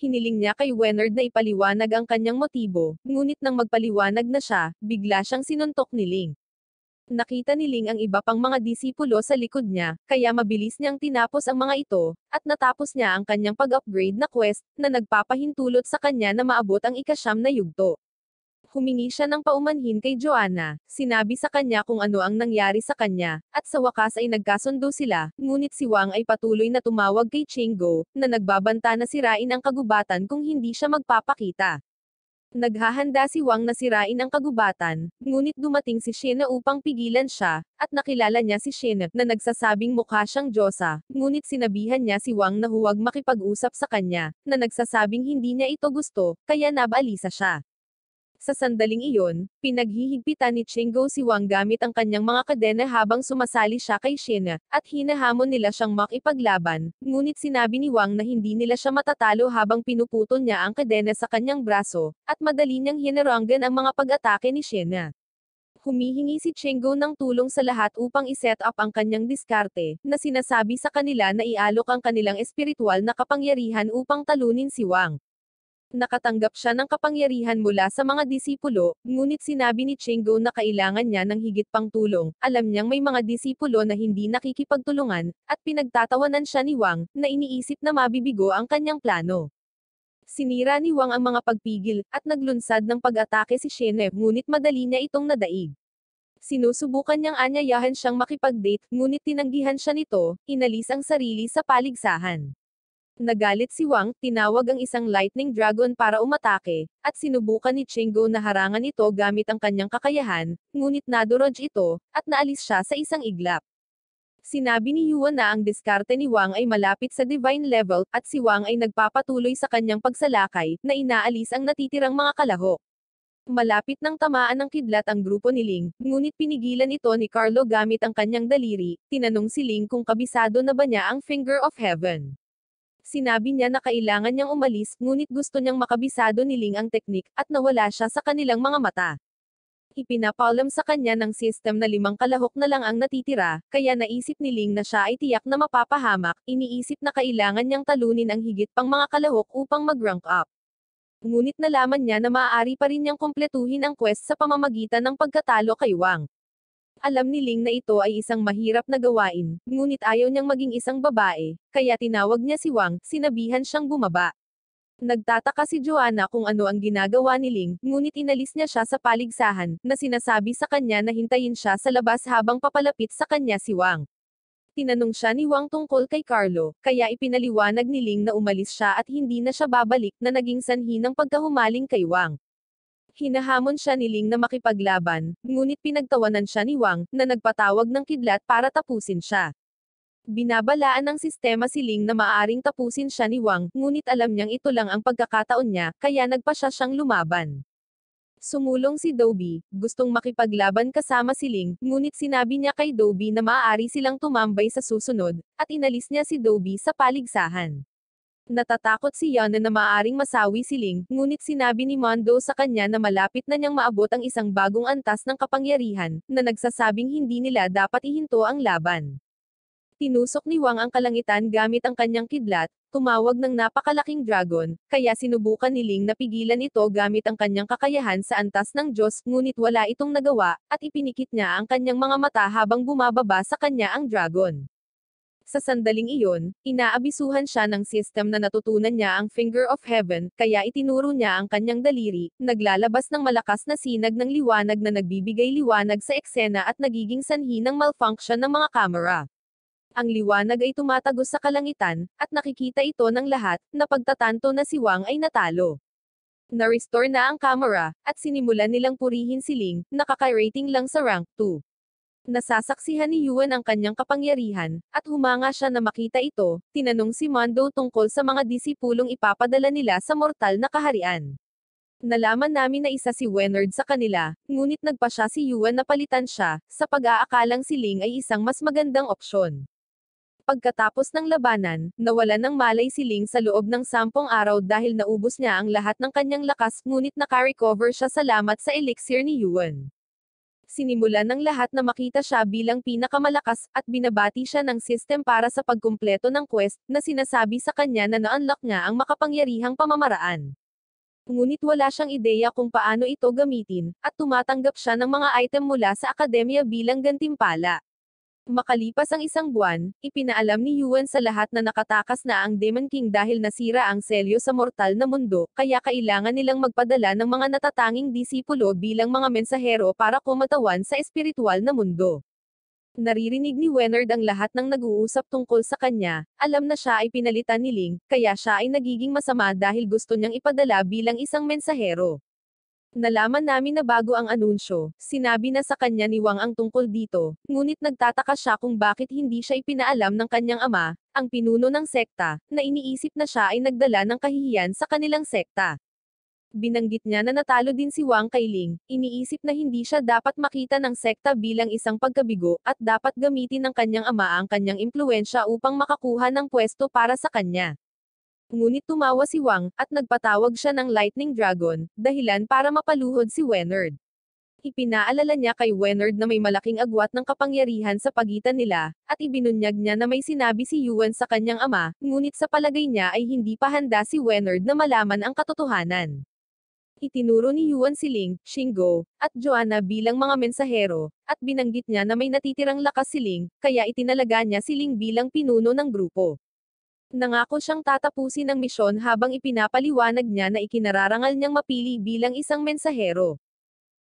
S1: Hiniling niya kay Wenard na ipaliwanag ang kanyang motibo, ngunit nang magpaliwanag na siya, bigla siyang sinuntok ni Ling. Nakita ni Ling ang iba pang mga disipulo sa likod niya, kaya mabilis niyang tinapos ang mga ito, at natapos niya ang kanyang pag-upgrade na quest, na nagpapahintulot sa kanya na maabot ang ika-9 na yugto. Humingi siya ng paumanhin kay Joanna, sinabi sa kanya kung ano ang nangyari sa kanya, at sa wakas ay nagkasundo sila, ngunit si Wang ay patuloy na tumawag kay Chenggo, na nagbabanta na sirain ang kagubatan kung hindi siya magpapakita. Naghahanda si Wang na sirain ang kagubatan, ngunit dumating si Shena upang pigilan siya, at nakilala niya si Shena, na nagsasabing mukha siyang Diyosa, ngunit sinabihan niya si Wang na huwag makipag-usap sa kanya, na nagsasabing hindi niya ito gusto, kaya nabalisa siya. Sa sandaling iyon, pinaghihigpitan ni Chenggo si Wang gamit ang kanyang mga kadena habang sumasali siya kay Shena, at hinahamon nila siyang makipaglaban, ngunit sinabi ni Wang na hindi nila siya matatalo habang pinuputol niya ang kadena sa kanyang braso, at madali niyang hinaranggan ang mga pag-atake ni Shena. Humihingi si Chenggo ng tulong sa lahat upang iset up ang kanyang diskarte, na sinasabi sa kanila na ialok ang kanilang espiritual na kapangyarihan upang talunin si Wang. Nakatanggap siya ng kapangyarihan mula sa mga disipulo, ngunit sinabi ni Chenggo na kailangan niya ng higit pang tulong. Alam niyang may mga disipulo na hindi nakikipagtulungan, at pinagtatawanan siya ni Wang, na iniisip na mabibigo ang kanyang plano. Sinira ni Wang ang mga pagpigil, at naglunsad ng pag-atake si Shene, ngunit madali niya itong nadaig. Sinusubukan niyang anyayahan siyang makipag-date, ngunit tinanggihan siya nito, inalis ang sarili sa paligsahan. Nagalit si Wang, tinawag ang isang lightning dragon para umatake, at sinubukan ni Chenggo na harangan ito gamit ang kanyang kakayahan, ngunit nadurog ito, at naalis siya sa isang iglap. Sinabi ni Yuan na ang diskarte ni Wang ay malapit sa divine level, at si Wang ay nagpapatuloy sa kanyang pagsalakay, na inaalis ang natitirang mga kalahok. Malapit nang tamaan ng kidlat ang grupo ni Ling, ngunit pinigilan ito ni Carlo gamit ang kanyang daliri. Tinanong si Ling kung kabisado na ba niya ang Finger of Heaven. Sinabi niya na kailangan niyang umalis, ngunit gusto niyang makabisado ni Ling ang teknik, at nawala siya sa kanilang mga mata. Ipinapaalam sa kanya ng system na 5 kalahok na lang ang natitira, kaya naisip ni Ling na siya ay tiyak na mapapahamak, iniisip na kailangan niyang talunin ang higit pang mga kalahok upang mag-rank up. Ngunit nalaman niya na maaari pa rin niyang kumpletuhin ang quest sa pamamagitan ng pagkatalo kay Wang. Alam ni Ling na ito ay isang mahirap na gawain, ngunit ayaw niyang maging isang babae, kaya tinawag niya si Wang, sinabihan siyang bumaba. Nagtataka si Joanna kung ano ang ginagawa ni Ling, ngunit inalis niya siya sa paligsahan, na sinasabi sa kanya na hintayin siya sa labas habang papalapit sa kanya si Wang. Tinanong siya ni Wang tungkol kay Carlo, kaya ipinaliwanag ni Ling na umalis siya at hindi na siya babalik, na naging sanhi ng pagkahumaling kay Wang. Hinahamon siya ni Ling na makipaglaban, ngunit pinagtawanan siya ni Wang, na nagpatawag ng kidlat para tapusin siya. Binabalaan ng sistema si Ling na maaaring tapusin siya ni Wang, ngunit alam niyang ito lang ang pagkakataon niya, kaya nagpa siya siyang lumaban. Sumulong si Dobby, gustong makipaglaban kasama si Ling, ngunit sinabi niya kay Dobby na maaari silang tumambay sa susunod, at inalis niya si Dobby sa paligsahan. Natatakot si Yana na maaaring masawi si Ling, ngunit sinabi ni Mondo sa kanya na malapit na niyang maabot ang isang bagong antas ng kapangyarihan, na nagsasabing hindi nila dapat ihinto ang laban. Tinusok ni Wang ang kalangitan gamit ang kanyang kidlat, tumawag ng napakalaking dragon, kaya sinubukan ni Ling na pigilan ito gamit ang kanyang kakayahan sa antas ng Diyos, ngunit wala itong nagawa, at ipinikit niya ang kanyang mga mata habang bumababa sa kanya ang dragon. Sa sandaling iyon, inaabisuhan siya ng system na natutunan niya ang Finger of Heaven, kaya itinuro niya ang kanyang daliri, naglalabas ng malakas na sinag ng liwanag na nagbibigay liwanag sa eksena at nagiging sanhi ng malfunction ng mga kamera. Ang liwanag ay tumatagos sa kalangitan, at nakikita ito ng lahat, na pagtatanto na si Wang ay natalo. Na-restore na ang kamera, at sinimulan nilang purihin si Ling, nakaka-rating lang sa rank 2. Nasasaksihan ni Yuan ang kanyang kapangyarihan, at humanga siya na makita ito. Tinanong si Mondo tungkol sa mga disipulong ipapadala nila sa mortal na kaharian. Nalaman namin na isa si Wenard sa kanila, ngunit nagpa siya si Yuan na palitan siya, sa pag-aakalang si Ling ay isang mas magandang opsyon. Pagkatapos ng labanan, nawalan ng malay si Ling sa loob ng 10 araw dahil naubos niya ang lahat ng kanyang lakas ngunit naka-recover siya salamat sa elixir ni Yuan. Sinimulan ng lahat na makita siya bilang pinakamalakas at binabati siya ng system para sa pagkumpleto ng quest na sinasabi sa kanya na na-unlock niya ang makapangyarihang pamamaraan. Ngunit wala siyang ideya kung paano ito gamitin, at tumatanggap siya ng mga item mula sa akademya bilang gantimpala. Makalipas ang 1 buwan, ipinaalam ni Yuan sa lahat na nakatakas na ang Demon King dahil nasira ang selyo sa mortal na mundo, kaya kailangan nilang magpadala ng mga natatanging disipulo bilang mga mensahero para kumatawan sa espiritual na mundo. Naririnig ni Wenard ang lahat ng nag-uusap tungkol sa kanya, alam na siya ay pinalitan ni Ling, kaya siya ay nagiging masama dahil gusto niyang ipadala bilang isang mensahero. Nalaman namin na bago ang anunsyo, sinabi na sa kanya ni Wang ang tungkol dito, ngunit nagtataka siya kung bakit hindi siya ipinaalam ng kanyang ama, ang pinuno ng sekta, na iniisip na siya ay nagdala ng kahihiyan sa kanilang sekta. Binanggit niya na natalo din si Wang kay Ling, iniisip na hindi siya dapat makita ng sekta bilang isang pagkabigo, at dapat gamitin ng kanyang ama ang kanyang impluensya upang makakuha ng pwesto para sa kanya. Ngunit tumawa si Wang, at nagpatawag siya ng Lightning Dragon, dahilan para mapaluhod si Wenard. Ipinaalala niya kay Wenard na may malaking agwat ng kapangyarihan sa pagitan nila, at ibinunyag niya na may sinabi si Yuan sa kanyang ama, ngunit sa palagay niya ay hindi pa handa si Wenard na malaman ang katotohanan. Itinuro ni Yuan si Ling, Shingo, at Joanna bilang mga mensahero, at binanggit niya na may natitirang lakas si Ling, kaya itinalaga niya si Ling bilang pinuno ng grupo. Nangako siyang tatapusin ang misyon habang ipinapaliwanag niya na ikinararangal niyang mapili bilang isang mensahero.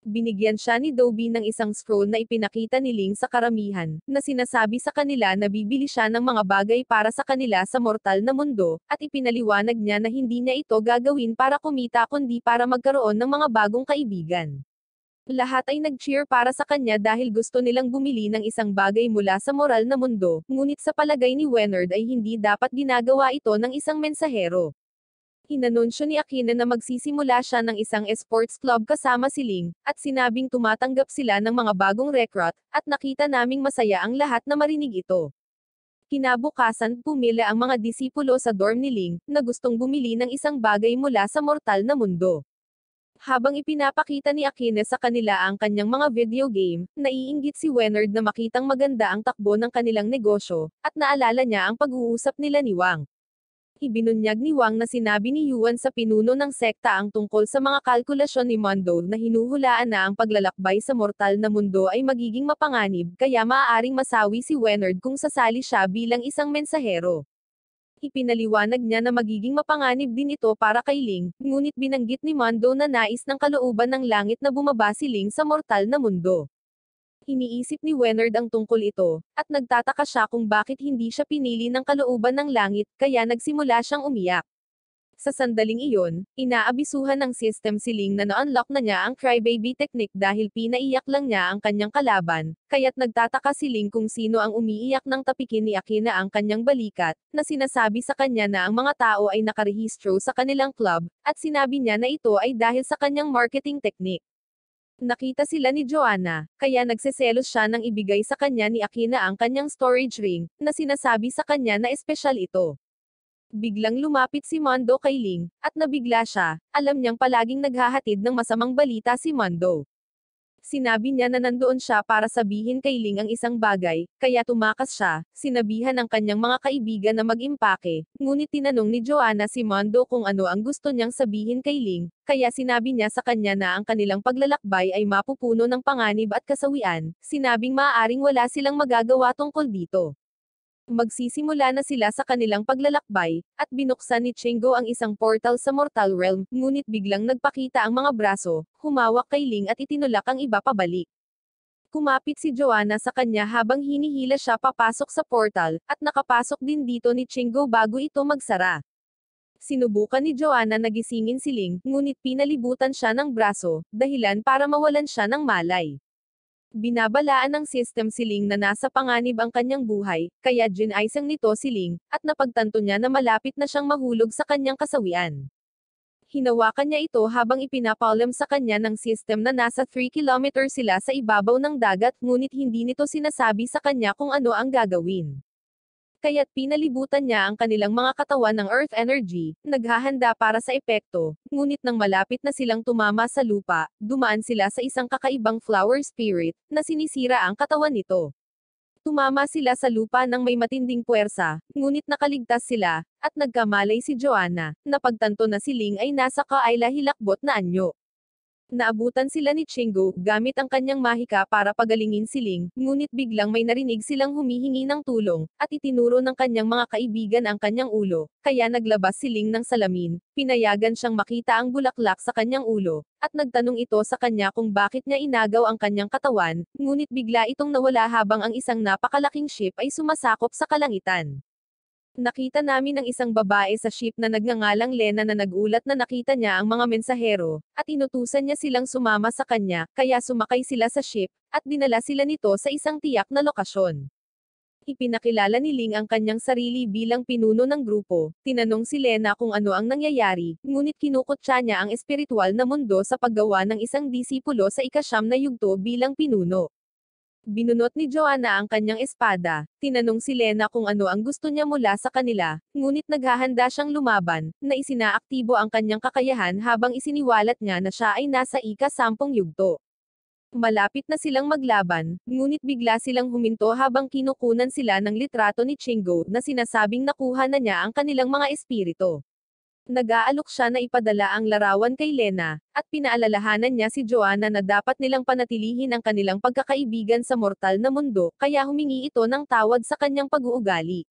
S1: Binigyan siya ni Dobby ng isang scroll na ipinakita ni Ling sa karamihan, na sinasabi sa kanila na bibili siya ng mga bagay para sa kanila sa mortal na mundo, at ipinaliwanag niya na hindi niya ito gagawin para kumita kundi para magkaroon ng mga bagong kaibigan. Lahat ay nag-cheer para sa kanya dahil gusto nilang bumili ng isang bagay mula sa moral na mundo, ngunit sa palagay ni Wenard ay hindi dapat ginagawa ito ng isang mensahero. Inanunsyo ni Akina na magsisimula siya ng isang esports club kasama si Ling, at sinabing tumatanggap sila ng mga bagong recruit, at nakita naming masaya ang lahat na marinig ito. Kinabukasan, pumila ang mga disipulo sa dorm ni Ling, na gustong bumili ng isang bagay mula sa mortal na mundo. Habang ipinapakita ni Akina sa kanila ang kanyang mga video game, naiinggit si Wenard na makitang maganda ang takbo ng kanilang negosyo, at naalala niya ang pag-uusap nila ni Wang. Ibinunyag ni Wang na sinabi ni Yuan sa pinuno ng sekta ang tungkol sa mga kalkulasyon ni Mondo na hinuhulaan na ang paglalakbay sa mortal na mundo ay magiging mapanganib, kaya maaaring masawi si Wenard kung sasali siya bilang isang mensahero. Ipinaliwanag niya na magiging mapanganib din ito para kay Ling, ngunit binanggit ni Mondo na nais ng kalooban ng langit na bumaba si Ling sa mortal na mundo. Iniisip ni Wenard ang tungkol ito, at nagtataka siya kung bakit hindi siya pinili ng kalooban ng langit, kaya nagsimula siyang umiyak. Sa sandaling iyon, inaabisuhan ng system si Ling na na-unlock na niya ang crybaby technique dahil pinaiyak lang niya ang kanyang kalaban, kaya't nagtataka si Ling kung sino ang umiiyak ng tapikin ni Akina ang kanyang balikat, na sinasabi sa kanya na ang mga tao ay nakarehistro sa kanilang club, at sinabi niya na ito ay dahil sa kanyang marketing technique. Nakita sila ni Joanna, kaya nagseselos siya nang ibigay sa kanya ni Akina ang kanyang storage ring, na sinasabi sa kanya na espesyal ito. Biglang lumapit si Mondo kay Ling, at nabigla siya, alam niyang palaging naghahatid ng masamang balita si Mondo. Sinabi niya na nandoon siya para sabihin kay Ling ang isang bagay, kaya tumakas siya, sinabihan ang kanyang mga kaibigan na mag-impake, ngunit tinanong ni Joanna si Mondo kung ano ang gusto niyang sabihin kay Ling, kaya sinabi niya sa kanya na ang kanilang paglalakbay ay mapupuno ng panganib at kasawian, sinabing maaaring wala silang magagawa tungkol dito. Magsisimula na sila sa kanilang paglalakbay, at binuksan ni Chingo ang isang portal sa Mortal Realm, ngunit biglang nagpakita ang mga braso, humawak kay Ling at itinulak ang iba pabalik. Kumapit si Joanna sa kanya habang hinihila siya papasok sa portal, at nakapasok din dito ni Chingo bago ito magsara. Sinubukan ni Joanna na gisingin si Ling, ngunit pinalibutan siya ng braso, dahilan para mawalan siya ng malay. Binabalaan ng system si Ling na nasa panganib ang kanyang buhay, kaya ginaisang nito si Ling, at napagtanto niya na malapit na siyang mahulog sa kanyang kasawian. Hinawakan niya ito habang ipinapaalam sa kanya ng system na nasa 3 kilometer sila sa ibabaw ng dagat ngunit hindi nito sinasabi sa kanya kung ano ang gagawin. Kaya't pinalibutan niya ang kanilang mga katawan ng Earth energy, naghahanda para sa epekto, ngunit nang malapit na silang tumama sa lupa, dumaan sila sa isang kakaibang flower spirit, na sinisira ang katawan nito. Tumama sila sa lupa ng may matinding puwersa, ngunit nakaligtas sila, at nagkamalay si Joanna, napagtanto na si Ling ay nasa kaayla hilakbot na anyo. Naabutan sila ni Chingo, gamit ang kanyang mahika para pagalingin si Ling, ngunit biglang may narinig silang humihingi ng tulong, at itinuro ng kanyang mga kaibigan ang kanyang ulo, kaya naglabas si Ling ng salamin, pinayagan siyang makita ang bulaklak sa kanyang ulo, at nagtanong ito sa kanya kung bakit niya inagaw ang kanyang katawan, ngunit bigla itong nawala habang ang isang napakalaking ship ay sumasakop sa kalangitan. Nakita namin ang isang babae sa ship na nagngangalang Lena na nagulat na nakita niya ang mga mensahero, at inutusan niya silang sumama sa kanya, kaya sumakay sila sa ship, at dinala sila nito sa isang tiyak na lokasyon. Ipinakilala ni Ling ang kanyang sarili bilang pinuno ng grupo, tinanong si Lena kung ano ang nangyayari, ngunit kinukutya niya ang espiritual na mundo sa paggawa ng isang disipulo sa ika-9 na yugto bilang pinuno. Binunot ni Joanna ang kanyang espada, tinanong si Lena kung ano ang gusto niya mula sa kanila, ngunit naghahanda siyang lumaban, na isinaaktibo ang kanyang kakayahan habang isiniwalat niya na siya ay nasa ika-10 yugto. Malapit na silang maglaban, ngunit bigla silang huminto habang kinukunan sila ng litrato ni Chingo na sinasabing nakuha na niya ang kanilang mga espiritu. Nag-aalok siya na ipadala ang larawan kay Lena, at pinaalalahanan niya si Joanna na dapat nilang panatilihin ang kanilang pagkakaibigan sa mortal na mundo, kaya humingi ito ng tawad sa kanyang pag-uugali.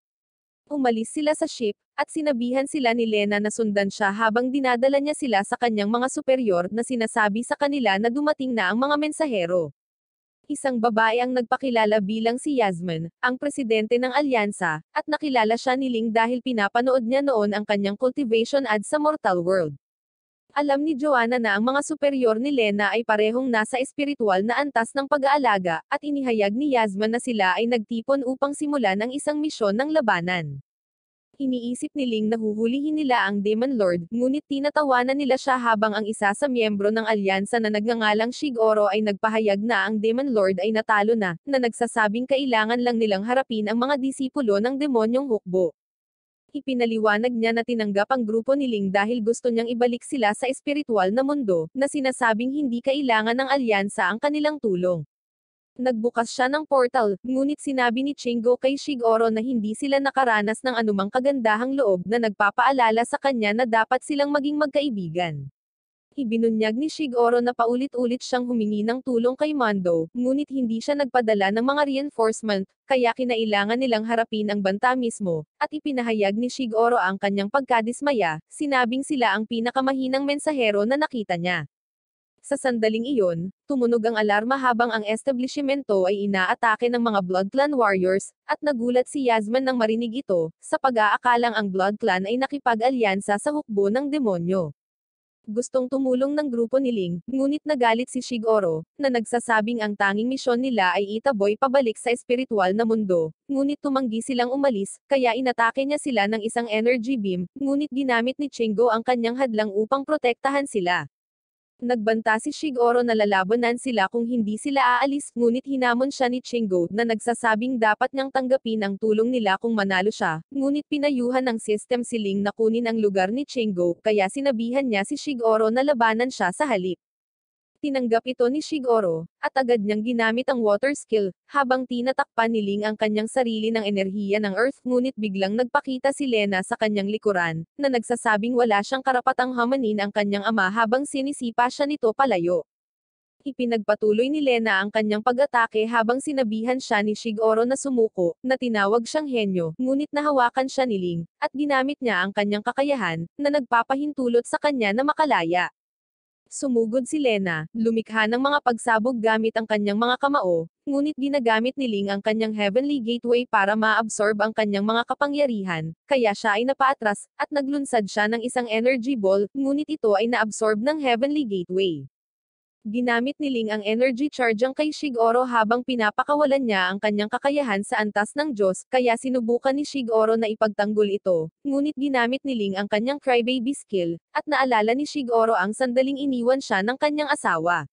S1: Umalis sila sa ship, at sinabihan sila ni Lena na sundan siya habang dinadala niya sila sa kanyang mga superior na sinasabi sa kanila na dumating na ang mga mensahero. Isang babae ang nagpakilala bilang si Yasmin, ang presidente ng alyansa, at nakilala siya ni Ling dahil pinapanood niya noon ang kanyang cultivation ad sa Mortal World. Alam ni Joanna na ang mga superior ni Lena ay parehong nasa espiritual na antas ng pag-aalaga, at inihayag ni Yasmin na sila ay nagtipon upang simulan ang isang misyon ng labanan. Iniisip ni Ling na huhulihin nila ang Demon Lord, ngunit tinatawanan nila siya habang ang isa sa miyembro ng alyansa na nagngangalang Shigoro ay nagpahayag na ang Demon Lord ay natalo na nagsasabing kailangan lang nilang harapin ang mga disipulo ng demonyong hukbo. Ipinaliwanag niya na tinanggap ang grupo ni Ling dahil gusto niyang ibalik sila sa espiritual na mundo, na sinasabing hindi kailangan ng alyansa ang kanilang tulong. Nagbukas siya ng portal, ngunit sinabi ni Chingo kay Shigoro na hindi sila nakaranas ng anumang kagandahang loob na nagpapaalala sa kanya na dapat silang maging magkaibigan. Ibinunyag ni Shigoro na paulit-ulit siyang humingi ng tulong kay Mondo, ngunit hindi siya nagpadala ng mga reinforcement, kaya kinailangan nilang harapin ang banta mismo, at ipinahayag ni Shigoro ang kanyang pagkadismaya, sinabing sila ang pinakamahinang mensahero na nakita niya. Sa sandaling iyon, tumunog ang alarma habang ang establishmento ay inaatake ng mga Blood Clan warriors, at nagulat si Yasmin nang marinig ito, sa pag-aakalang ang Blood Clan ay nakipag-alyansa sa hukbo ng demonyo. Gustong tumulong ng grupo ni Ling, ngunit nagalit si Shigoro, na nagsasabing ang tanging misyon nila ay itaboy pabalik sa espiritual na mundo, ngunit tumanggi silang umalis, kaya inatake niya sila ng isang energy beam, ngunit ginamit ni Chingo ang kanyang hadlang upang protektahan sila. Nagbanta si Shigoro na lalabanan sila kung hindi sila aalis, ngunit hinamon siya ni Chingo na nagsasabing dapat niyang tanggapin ang tulong nila kung manalo siya, ngunit pinayuhan ng system si Ling na kunin ang lugar ni Chingo, kaya sinabihan niya si Shigoro na labanan siya sa halip. Tinanggap ito ni Shigoro, at agad niyang ginamit ang water skill, habang tinatakpan ni Ling ang kanyang sarili ng enerhiya ng Earth, ngunit biglang nagpakita si Lena sa kanyang likuran, na nagsasabing wala siyang karapatang hamanin ang kanyang ama habang sinisipa siya nito palayo. Ipinagpatuloy ni Lena ang kanyang pag-atake habang sinabihan siya ni Shigoro na sumuko, na tinawag siyang henyo, ngunit nahawakan siya ni Ling, at ginamit niya ang kanyang kakayahan, na nagpapahintulot sa kanya na makalaya. Sumugod si Lena, lumikha ng mga pagsabog gamit ang kanyang mga kamao, ngunit ginagamit ni Ling ang kanyang Heavenly Gateway para ma-absorb ang kanyang mga kapangyarihan, kaya siya ay napaatras, at naglunsad siya ng isang energy ball, ngunit ito ay na-absorb ng Heavenly Gateway. Ginamit ni Ling ang energy charge kay Shigoro habang pinapakawalan niya ang kanyang kakayahan sa antas ng Diyos, kaya sinubukan ni Shigoro na ipagtanggol ito, ngunit ginamit ni Ling ang kanyang crybaby skill, at naalala ni Shigoro ang sandaling iniwan siya ng kanyang asawa.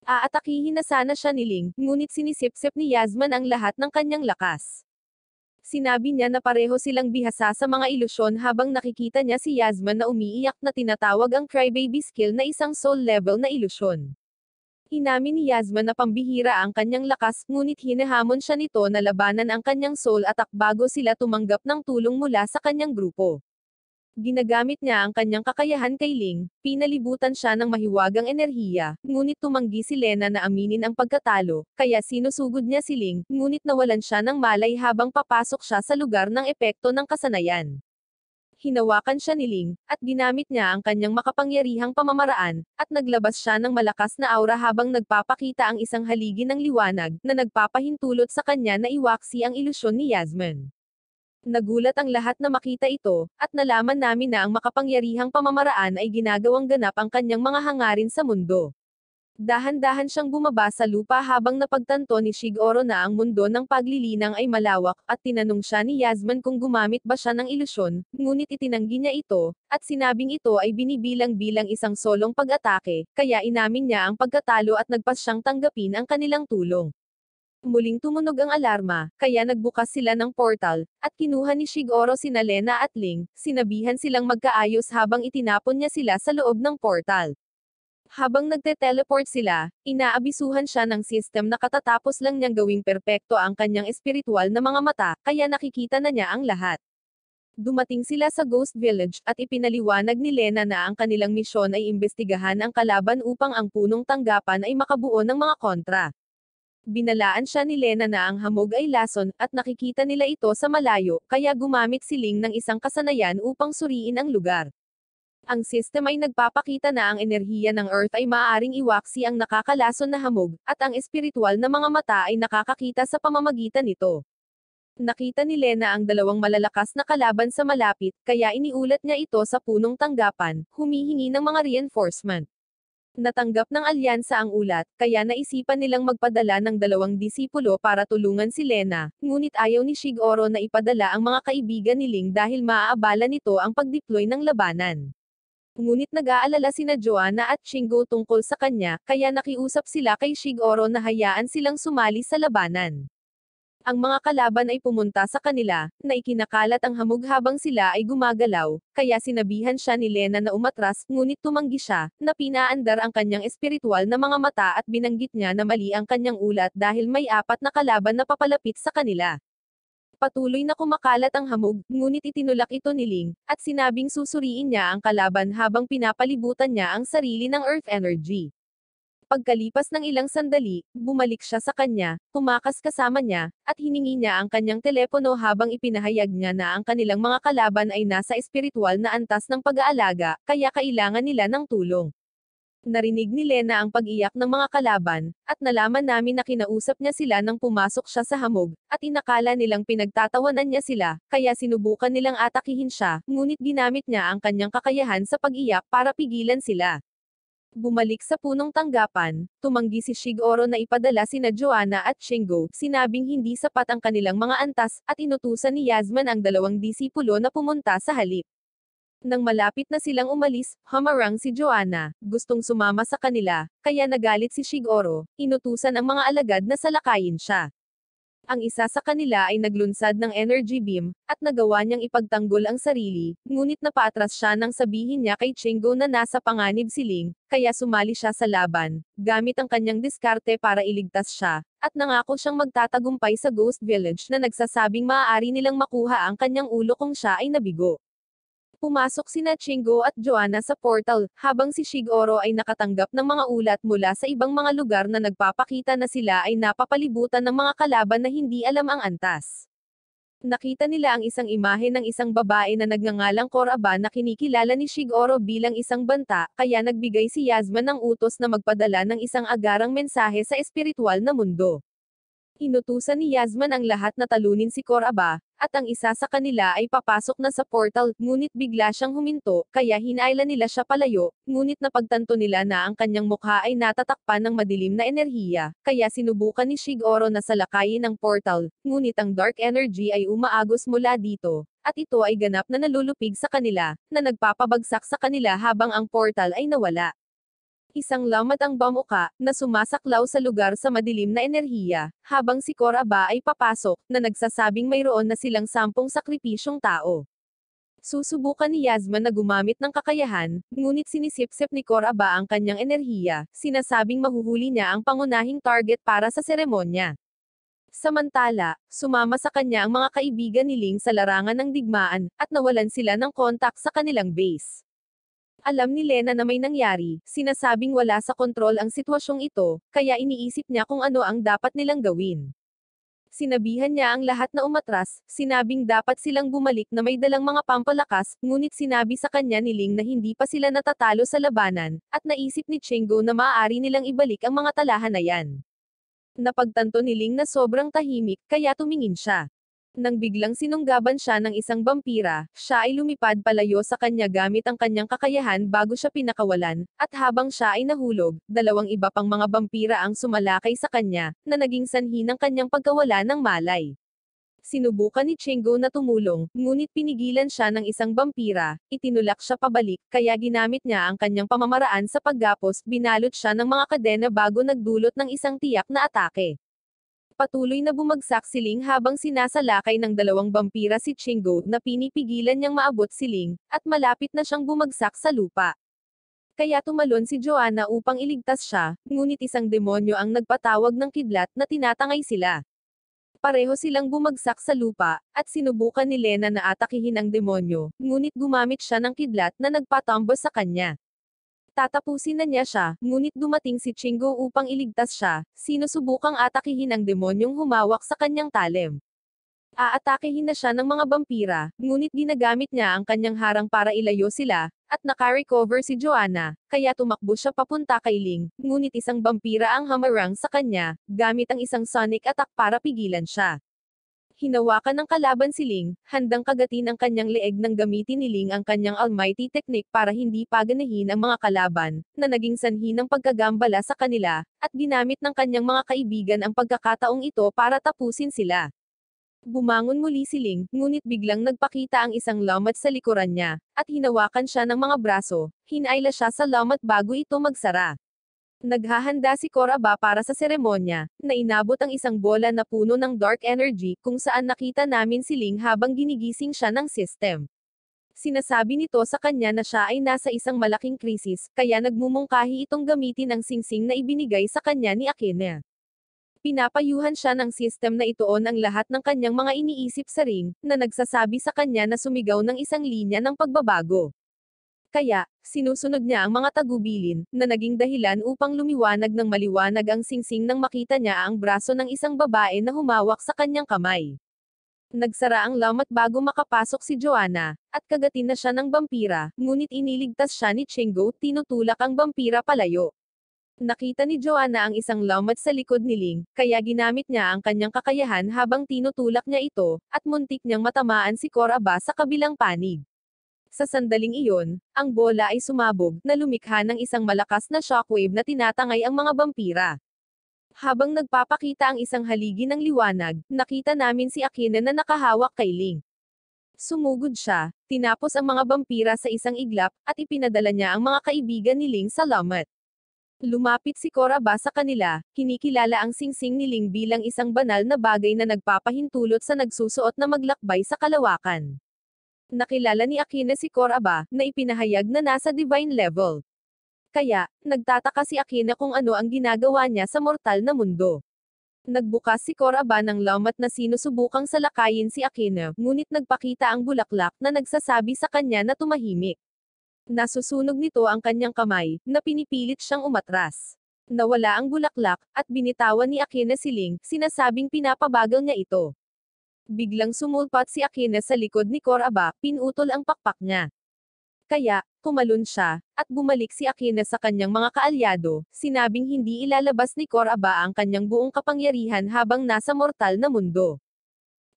S1: Aatakihin na sana siya ni Ling, ngunit sinisip-sip ni Yasmin ang lahat ng kanyang lakas. Sinabi niya na pareho silang bihasa sa mga ilusyon habang nakikita niya si Yasmin na umiiyak na tinatawag ang crybaby skill na isang soul level na ilusyon. Inamin ni Yasmin na pambihira ang kanyang lakas, ngunit hinahamon siya nito na labanan ang kanyang soul attack bago sila tumanggap ng tulong mula sa kanyang grupo. Ginagamit niya ang kanyang kakayahan kay Ling, pinalibutan siya ng mahiwagang enerhiya, ngunit tumanggi si Lena na aminin ang pagkatalo, kaya sinusugod niya si Ling, ngunit nawalan siya ng malay habang papasok siya sa lugar ng epekto ng kasanayan. Hinawakan siya ni Ling, at ginamit niya ang kanyang makapangyarihang pamamaraan, at naglabas siya ng malakas na aura habang nagpapakita ang isang haligi ng liwanag, na nagpapahintulot sa kanya na iwaksi ang ilusyon ni Yasmin. Nagulat ang lahat na makita ito, at nalaman namin na ang makapangyarihang pamamaraan ay ginagawang ganap ang kanyang mga hangarin sa mundo. Dahan-dahan siyang bumaba sa lupa habang napagtanto ni Shigoro na ang mundo ng paglilinang ay malawak, at tinanong siya ni Yasmin kung gumamit ba siya ng ilusyon, ngunit itinanggi niya ito, at sinabing ito ay binibilang bilang isang solong pag-atake, kaya inamin niya ang pagkatalo at nagpas siyang tanggapin ang kanilang tulong. Muling tumunog ang alarma, kaya nagbukas sila ng portal, at kinuha ni Shigoro sina Lena at Ling, sinabihan silang magkaayos habang itinapon niya sila sa loob ng portal. Habang nagte-teleport sila, inaabisuhan siya ng system na katatapos lang niyang gawing perpekto ang kanyang espiritual na mga mata, kaya nakikita na niya ang lahat. Dumating sila sa Ghost Village, at ipinaliwanag ni Lena na ang kanilang misyon ay imbestigahan ang kalaban upang ang punong tanggapan ay makabuo ng mga kontra. Binalaan siya ni Lena na ang hamog ay lason, at nakikita nila ito sa malayo, kaya gumamit si Ling ng isang kasanayan upang suriin ang lugar. Ang system ay nagpapakita na ang enerhiya ng Earth ay maaaring iwaksi ang nakakalason na hamog, at ang espiritual na mga mata ay nakakakita sa pamamagitan nito. Nakita ni Lena ang dalawang malalakas na kalaban sa malapit, kaya iniulat niya ito sa punong tanggapan, humihingi ng mga reinforcement. Natanggap ng alyansa ang ulat, kaya naisipan nilang magpadala ng 2 disipulo para tulungan si Lena, ngunit ayaw ni Shigoro na ipadala ang mga kaibigan ni Ling dahil maaabala nito ang pagdeploy ng labanan. Ngunit nag-aalala sina Joanna at Shingo tungkol sa kanya, kaya nakiusap sila kay Shigoro na hayaan silang sumali sa labanan. Ang mga kalaban ay pumunta sa kanila, na ikinakalat ang hamog habang sila ay gumagalaw, kaya sinabihan siya ni Lena na umatras, ngunit tumanggi siya, na pinaandar ang kanyang espiritual na mga mata at binanggit niya na mali ang kanyang ulat dahil may 4 na kalaban na papalapit sa kanila. Patuloy na kumakalat ang hamog, ngunit itinulak ito ni Ling, at sinabing susuriin niya ang kalaban habang pinapalibutan niya ang sarili ng Earth Energy. Pagkalipas ng ilang sandali, bumalik siya sa kanya, tumakas kasama niya, at hiningi niya ang kanyang telepono habang ipinahayag niya na ang kanilang mga kalaban ay nasa espiritual na antas ng pag-aalaga, kaya kailangan nila ng tulong. Narinig ni Lena ang pag-iyak ng mga kalaban, at nalaman namin na kinausap niya sila nang pumasok siya sa hamog, at inakala nilang pinagtatawanan niya sila, kaya sinubukan nilang atakihin siya, ngunit ginamit niya ang kanyang kakayahan sa pag-iyak para pigilan sila. Bumalik sa punong tanggapan, tumanggi si Shigoro na ipadala sina Joanna at Shingo, sinabing hindi sapat ang kanilang mga antas, at inutusan ni Yasmin ang 2 disipulo na pumunta sa halip. Nang malapit na silang umalis, humarang si Joanna, gustong sumama sa kanila, kaya nagalit si Shigoro, inutusan ang mga alagad na salakayin siya. Ang isa sa kanila ay naglunsad ng energy beam, at nagawa niyang ipagtanggol ang sarili, ngunit napaatras siya nang sabihin niya kay Shingo na nasa panganib si Ling, kaya sumali siya sa laban, gamit ang kanyang diskarte para iligtas siya, at nangako siyang magtatagumpay sa Ghost Village na nagsasabing maaari nilang makuha ang kanyang ulo kung siya ay nabigo. Pumasok sina Shingo at Joanna sa portal, habang si Shigoro ay nakatanggap ng mga ulat mula sa ibang mga lugar na nagpapakita na sila ay napapalibutan ng mga kalaban na hindi alam ang antas. Nakita nila ang isang imahe ng isang babae na nagngangalang Koraba na kinikilala ni Shigoro bilang isang banta, kaya nagbigay si Yasmin ng utos na magpadala ng isang agarang mensahe sa espiritual na mundo. Inutusan ni Yasman ang lahat na talunin si Koraba, at ang isa sa kanila ay papasok na sa portal, ngunit bigla siyang huminto, kaya hinailan nila siya palayo, ngunit napagtanto nila na ang kanyang mukha ay natatakpan ng madilim na enerhiya, kaya sinubukan ni Shigoro na salakayin ang portal, ngunit ang dark energy ay umaagos mula dito, at ito ay ganap na nalulupig sa kanila, na nagpapabagsak sa kanila habang ang portal ay nawala. Isang lamat ang bamuka, na sumasaklaw sa lugar sa madilim na enerhiya, habang si Koraba ay papasok, na nagsasabing mayroon na silang 10 sakripisyong tao. Susubukan ni Yasman na gumamit ng kakayahan, ngunit sinisipsip ni Koraba ang kanyang enerhiya, sinasabing mahuhuli niya ang pangunahing target para sa seremonya. Samantala, sumama sa kanya ang mga kaibigan ni Ling sa larangan ng digmaan, at nawalan sila ng kontak sa kanilang base. Alam ni Lena na may nangyari, sinasabing wala sa kontrol ang sitwasyong ito, kaya iniisip niya kung ano ang dapat nilang gawin. Sinabihan niya ang lahat na umatras, sinabing dapat silang bumalik na may dalang mga pampalakas, ngunit sinabi sa kanya ni Ling na hindi pa sila natatalo sa labanan, at naisip ni Chengo na maaari nilang ibalik ang mga talahan na yan. Napagtanto ni Ling na sobrang tahimik, kaya tumingin siya. Nang biglang sinunggaban siya ng isang vampira, siya ay lumipad palayo sa kanya gamit ang kanyang kakayahan bago siya pinakawalan, at habang siya ay nahulog, 2 iba pang mga vampira ang sumalakay sa kanya, na naging sanhi ng kanyang pagkawala ng malay. Sinubukan ni Chengo na tumulong, ngunit pinigilan siya ng isang vampira, itinulak siya pabalik, kaya ginamit niya ang kanyang pamamaraan sa paggapos, binalot siya ng mga kadena bago nagdulot ng isang tiyak na atake. Patuloy na bumagsak si Ling habang sinasalakay ng 2 vampira si Chengo na pinipigilan niyang maabot si Ling, at malapit na siyang bumagsak sa lupa. Kaya tumalon si Joanna upang iligtas siya, ngunit isang demonyo ang nagpatawag ng kidlat na tinatangay sila. Pareho silang bumagsak sa lupa, at sinubukan ni Lena na atakihin ang demonyo, ngunit gumamit siya ng kidlat na nagpatambo sa kanya. Tatapusin na niya siya, ngunit dumating si Chengo upang iligtas siya, sinusubukang atakihin ang demonyong humawak sa kanyang talem. Aatakihin na siya ng mga vampira, ngunit ginagamit niya ang kanyang harang para ilayo sila, at naka-recover si Joanna, kaya tumakbo siya papunta kay Ling, ngunit isang vampira ang hamarang sa kanya, gamit ang isang sonic attack para pigilan siya. Hinawakan ng kalaban si Ling, handang kagatin ang kanyang leeg nang gamitin ni Ling ang kanyang almighty technique para hindi paganahin ang mga kalaban, na naging sanhi ng pagkagambala sa kanila, at ginamit ng kanyang mga kaibigan ang pagkakataong ito para tapusin sila. Bumangon muli si Ling, ngunit biglang nagpakita ang isang lamat sa likuran niya, at hinawakan siya ng mga braso, hinaila siya sa lamat bago ito magsara. Naghahanda si Koraba para sa seremonya, na inabot ang isang bola na puno ng dark energy kung saan nakita namin si Ling habang ginigising siya ng system. Sinasabi nito sa kanya na siya ay nasa isang malaking krisis, kaya nagmumungkahi itong gamitin ang singsing na ibinigay sa kanya ni Akene. Pinapayuhan siya ng system na ituon ang lahat ng kanyang mga iniisip sa ring, na nagsasabi sa kanya na sumigaw ng isang linya ng pagbabago. Kaya, sinusunod niya ang mga tagubilin, na naging dahilan upang lumiwanag ng maliwanag ang singsing nang makita niya ang braso ng isang babae na humawak sa kanyang kamay. Nagsara ang lamat bago makapasok si Joanna, at kagatin na siya ng vampira, ngunit iniligtas siya ni Chengo, tinutulak ang vampira palayo. Nakita ni Joanna ang isang lamat sa likod ni Ling, kaya ginamit niya ang kanyang kakayahan habang tinutulak niya ito, at muntik niyang matamaan si Koraba sa kabilang panig. Sa sandaling iyon, ang bola ay sumabog, na lumikha ng isang malakas na shockwave na tinatangay ang mga vampira. Habang nagpapakita ang isang haligi ng liwanag, nakita namin si Akene na nakahawak kay Ling. Sumugod siya, tinapos ang mga vampira sa isang iglap, at ipinadala niya ang mga kaibigan ni Ling sa lamat. Lumapit si Koraba sa kanila, kinikilala ang singsing ni Ling bilang isang banal na bagay na nagpapahintulot sa nagsusuot na maglakbay sa kalawakan. Nakilala ni Akene si Koraba, na ipinahayag na nasa divine level. Kaya, nagtataka si Akene kung ano ang ginagawa niya sa mortal na mundo. Nagbukas si Koraba ng lamat na sinusubukang salakayin si Akene, ngunit nagpakita ang bulaklak na nagsasabi sa kanya na tumahimik. Nasusunog nito ang kanyang kamay, na pinipilit siyang umatras. Nawala ang bulaklak, at binitawan ni Akene si Ling, sinasabing pinapabagal niya ito. Biglang sumulpat si Akene sa likod ni Koraba, pinutol ang pakpak niya. Kaya, Tumalon siya, at bumalik si Akina sa kanyang mga kaalyado, sinabing hindi ilalabas ni Koraba ang kanyang buong kapangyarihan habang nasa mortal na mundo.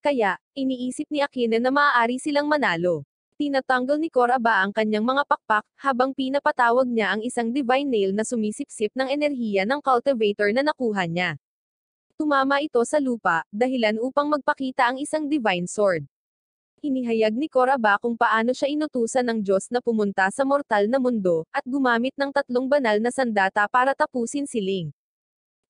S1: Kaya, iniisip ni Akina na maaari silang manalo. Tinatanggal ni Koraba ang kanyang mga pakpak, habang pinapatawag niya ang isang divine nail na sumisipsip ng enerhiya ng cultivator na nakuha niya. Tumama ito sa lupa, dahilan upang magpakita ang isang divine sword. Inihayag ni Koraba kung paano siya inutusan ng Diyos na pumunta sa mortal na mundo, at gumamit ng 3 banal na sandata para tapusin si Ling.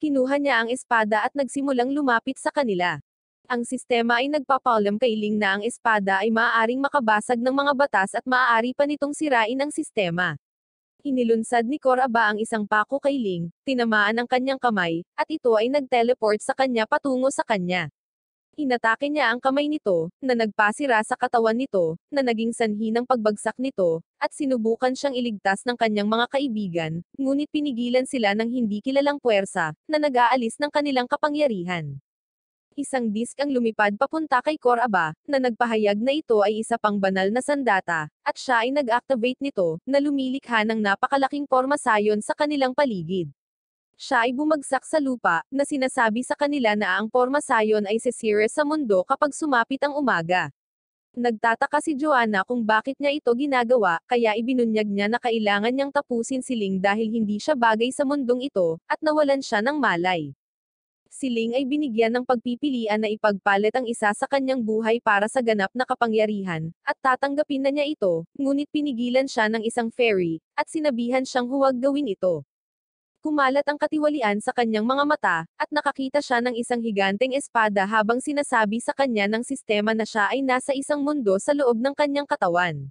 S1: Kinuha niya ang espada at nagsimulang lumapit sa kanila. Ang sistema ay nagpapaalam kay Ling na ang espada ay maaaring makabasag ng mga batas at maaari pa nitong sirain ang sistema. Inilunsad ni Koraba ang isang pako kay Ling, tinamaan ang kanyang kamay, at ito ay nag-teleport sa kanya patungo sa kanya. Inatake niya ang kamay nito, na nagpasira sa katawan nito, na naging sanhi ng pagbagsak nito, at sinubukan siyang iligtas ng kanyang mga kaibigan, ngunit pinigilan sila ng hindi kilalang puwersa, na nag-aalis ng kanilang kapangyarihan. Isang disk ang lumipad papunta kay Koraba, na nagpahayag na ito ay isa pang banal na sandata, at siya ay nag-activate nito, na lumilikha ng napakalaking pormasayon sa kanilang paligid. Siya ay bumagsak sa lupa, na sinasabi sa kanila na ang pormasayon ay sisira sa mundo kapag sumapit ang umaga. Nagtataka si Joanna kung bakit niya ito ginagawa, kaya ibinunyag niya na kailangan niyang tapusin si Ling dahil hindi siya bagay sa mundong ito, at nawalan siya ng malay. Si Ling ay binigyan ng pagpipilian na ipagpalit ang isa sa kanyang buhay para sa ganap na kapangyarihan, at tatanggapin na niya ito, ngunit pinigilan siya ng isang fairy, at sinabihan siyang huwag gawin ito. Kumalat ang katiwalian sa kanyang mga mata, at nakakita siya ng isang higanteng espada habang sinasabi sa kanya ng sistema na siya ay nasa isang mundo sa loob ng kanyang katawan.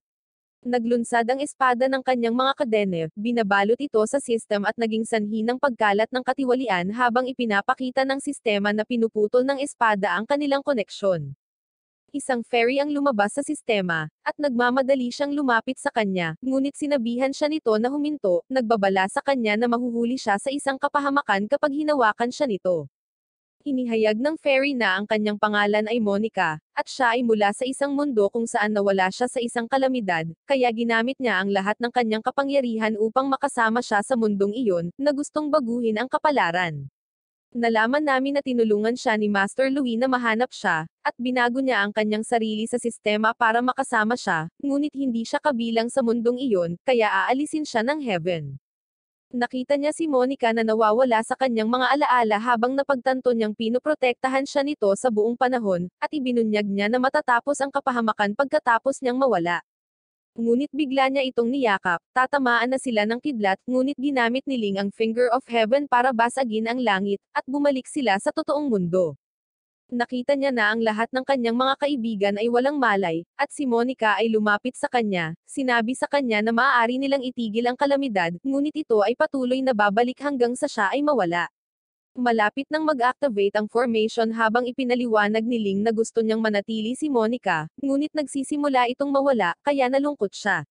S1: Naglunsad ang espada ng kanyang mga kadene, binabalot ito sa system at naging sanhi ng pagkalat ng katiwalian habang ipinapakita ng sistema na pinuputol ng espada ang kanilang koneksyon. Isang fairy ang lumabas sa sistema, at nagmamadali siyang lumapit sa kanya, ngunit sinabihan siya nito na huminto, nagbabala sa kanya na mahuhuli siya sa isang kapahamakan kapag hinawakan siya nito. Inihayag ng fairy na ang kanyang pangalan ay Monica, at siya ay mula sa isang mundo kung saan nawala siya sa isang kalamidad, kaya ginamit niya ang lahat ng kanyang kapangyarihan upang makasama siya sa mundong iyon, na gustong baguhin ang kapalaran. Nalaman namin na tinulungan siya ni Master Louis na mahanap siya, at binago niya ang kanyang sarili sa sistema para makasama siya, ngunit hindi siya kabilang sa mundong iyon, kaya aalisin siya ng heaven. Nakita niya si Monica na nawawala sa kanyang mga alaala habang napagtanto niyang pinoprotektahan siya nito sa buong panahon, at ibinunyag niya na matatapos ang kapahamakan pagkatapos niyang mawala. Ngunit bigla niya itong niyakap, tatamaan na sila ng kidlat, ngunit ginamit ni Ling ang Finger of Heaven para basagin ang langit, at bumalik sila sa totoong mundo. Nakita niya na ang lahat ng kanyang mga kaibigan ay walang malay, at si Monica ay lumapit sa kanya, sinabi sa kanya na maaari nilang itigil ang kalamidad, ngunit ito ay patuloy na babalik hanggang sa siya ay mawala. Malapit nang mag-activate ang formation habang ipinaliwanag ni Ling na gusto niyang manatili si Monica, ngunit nagsisimula itong mawala, kaya nalungkot siya.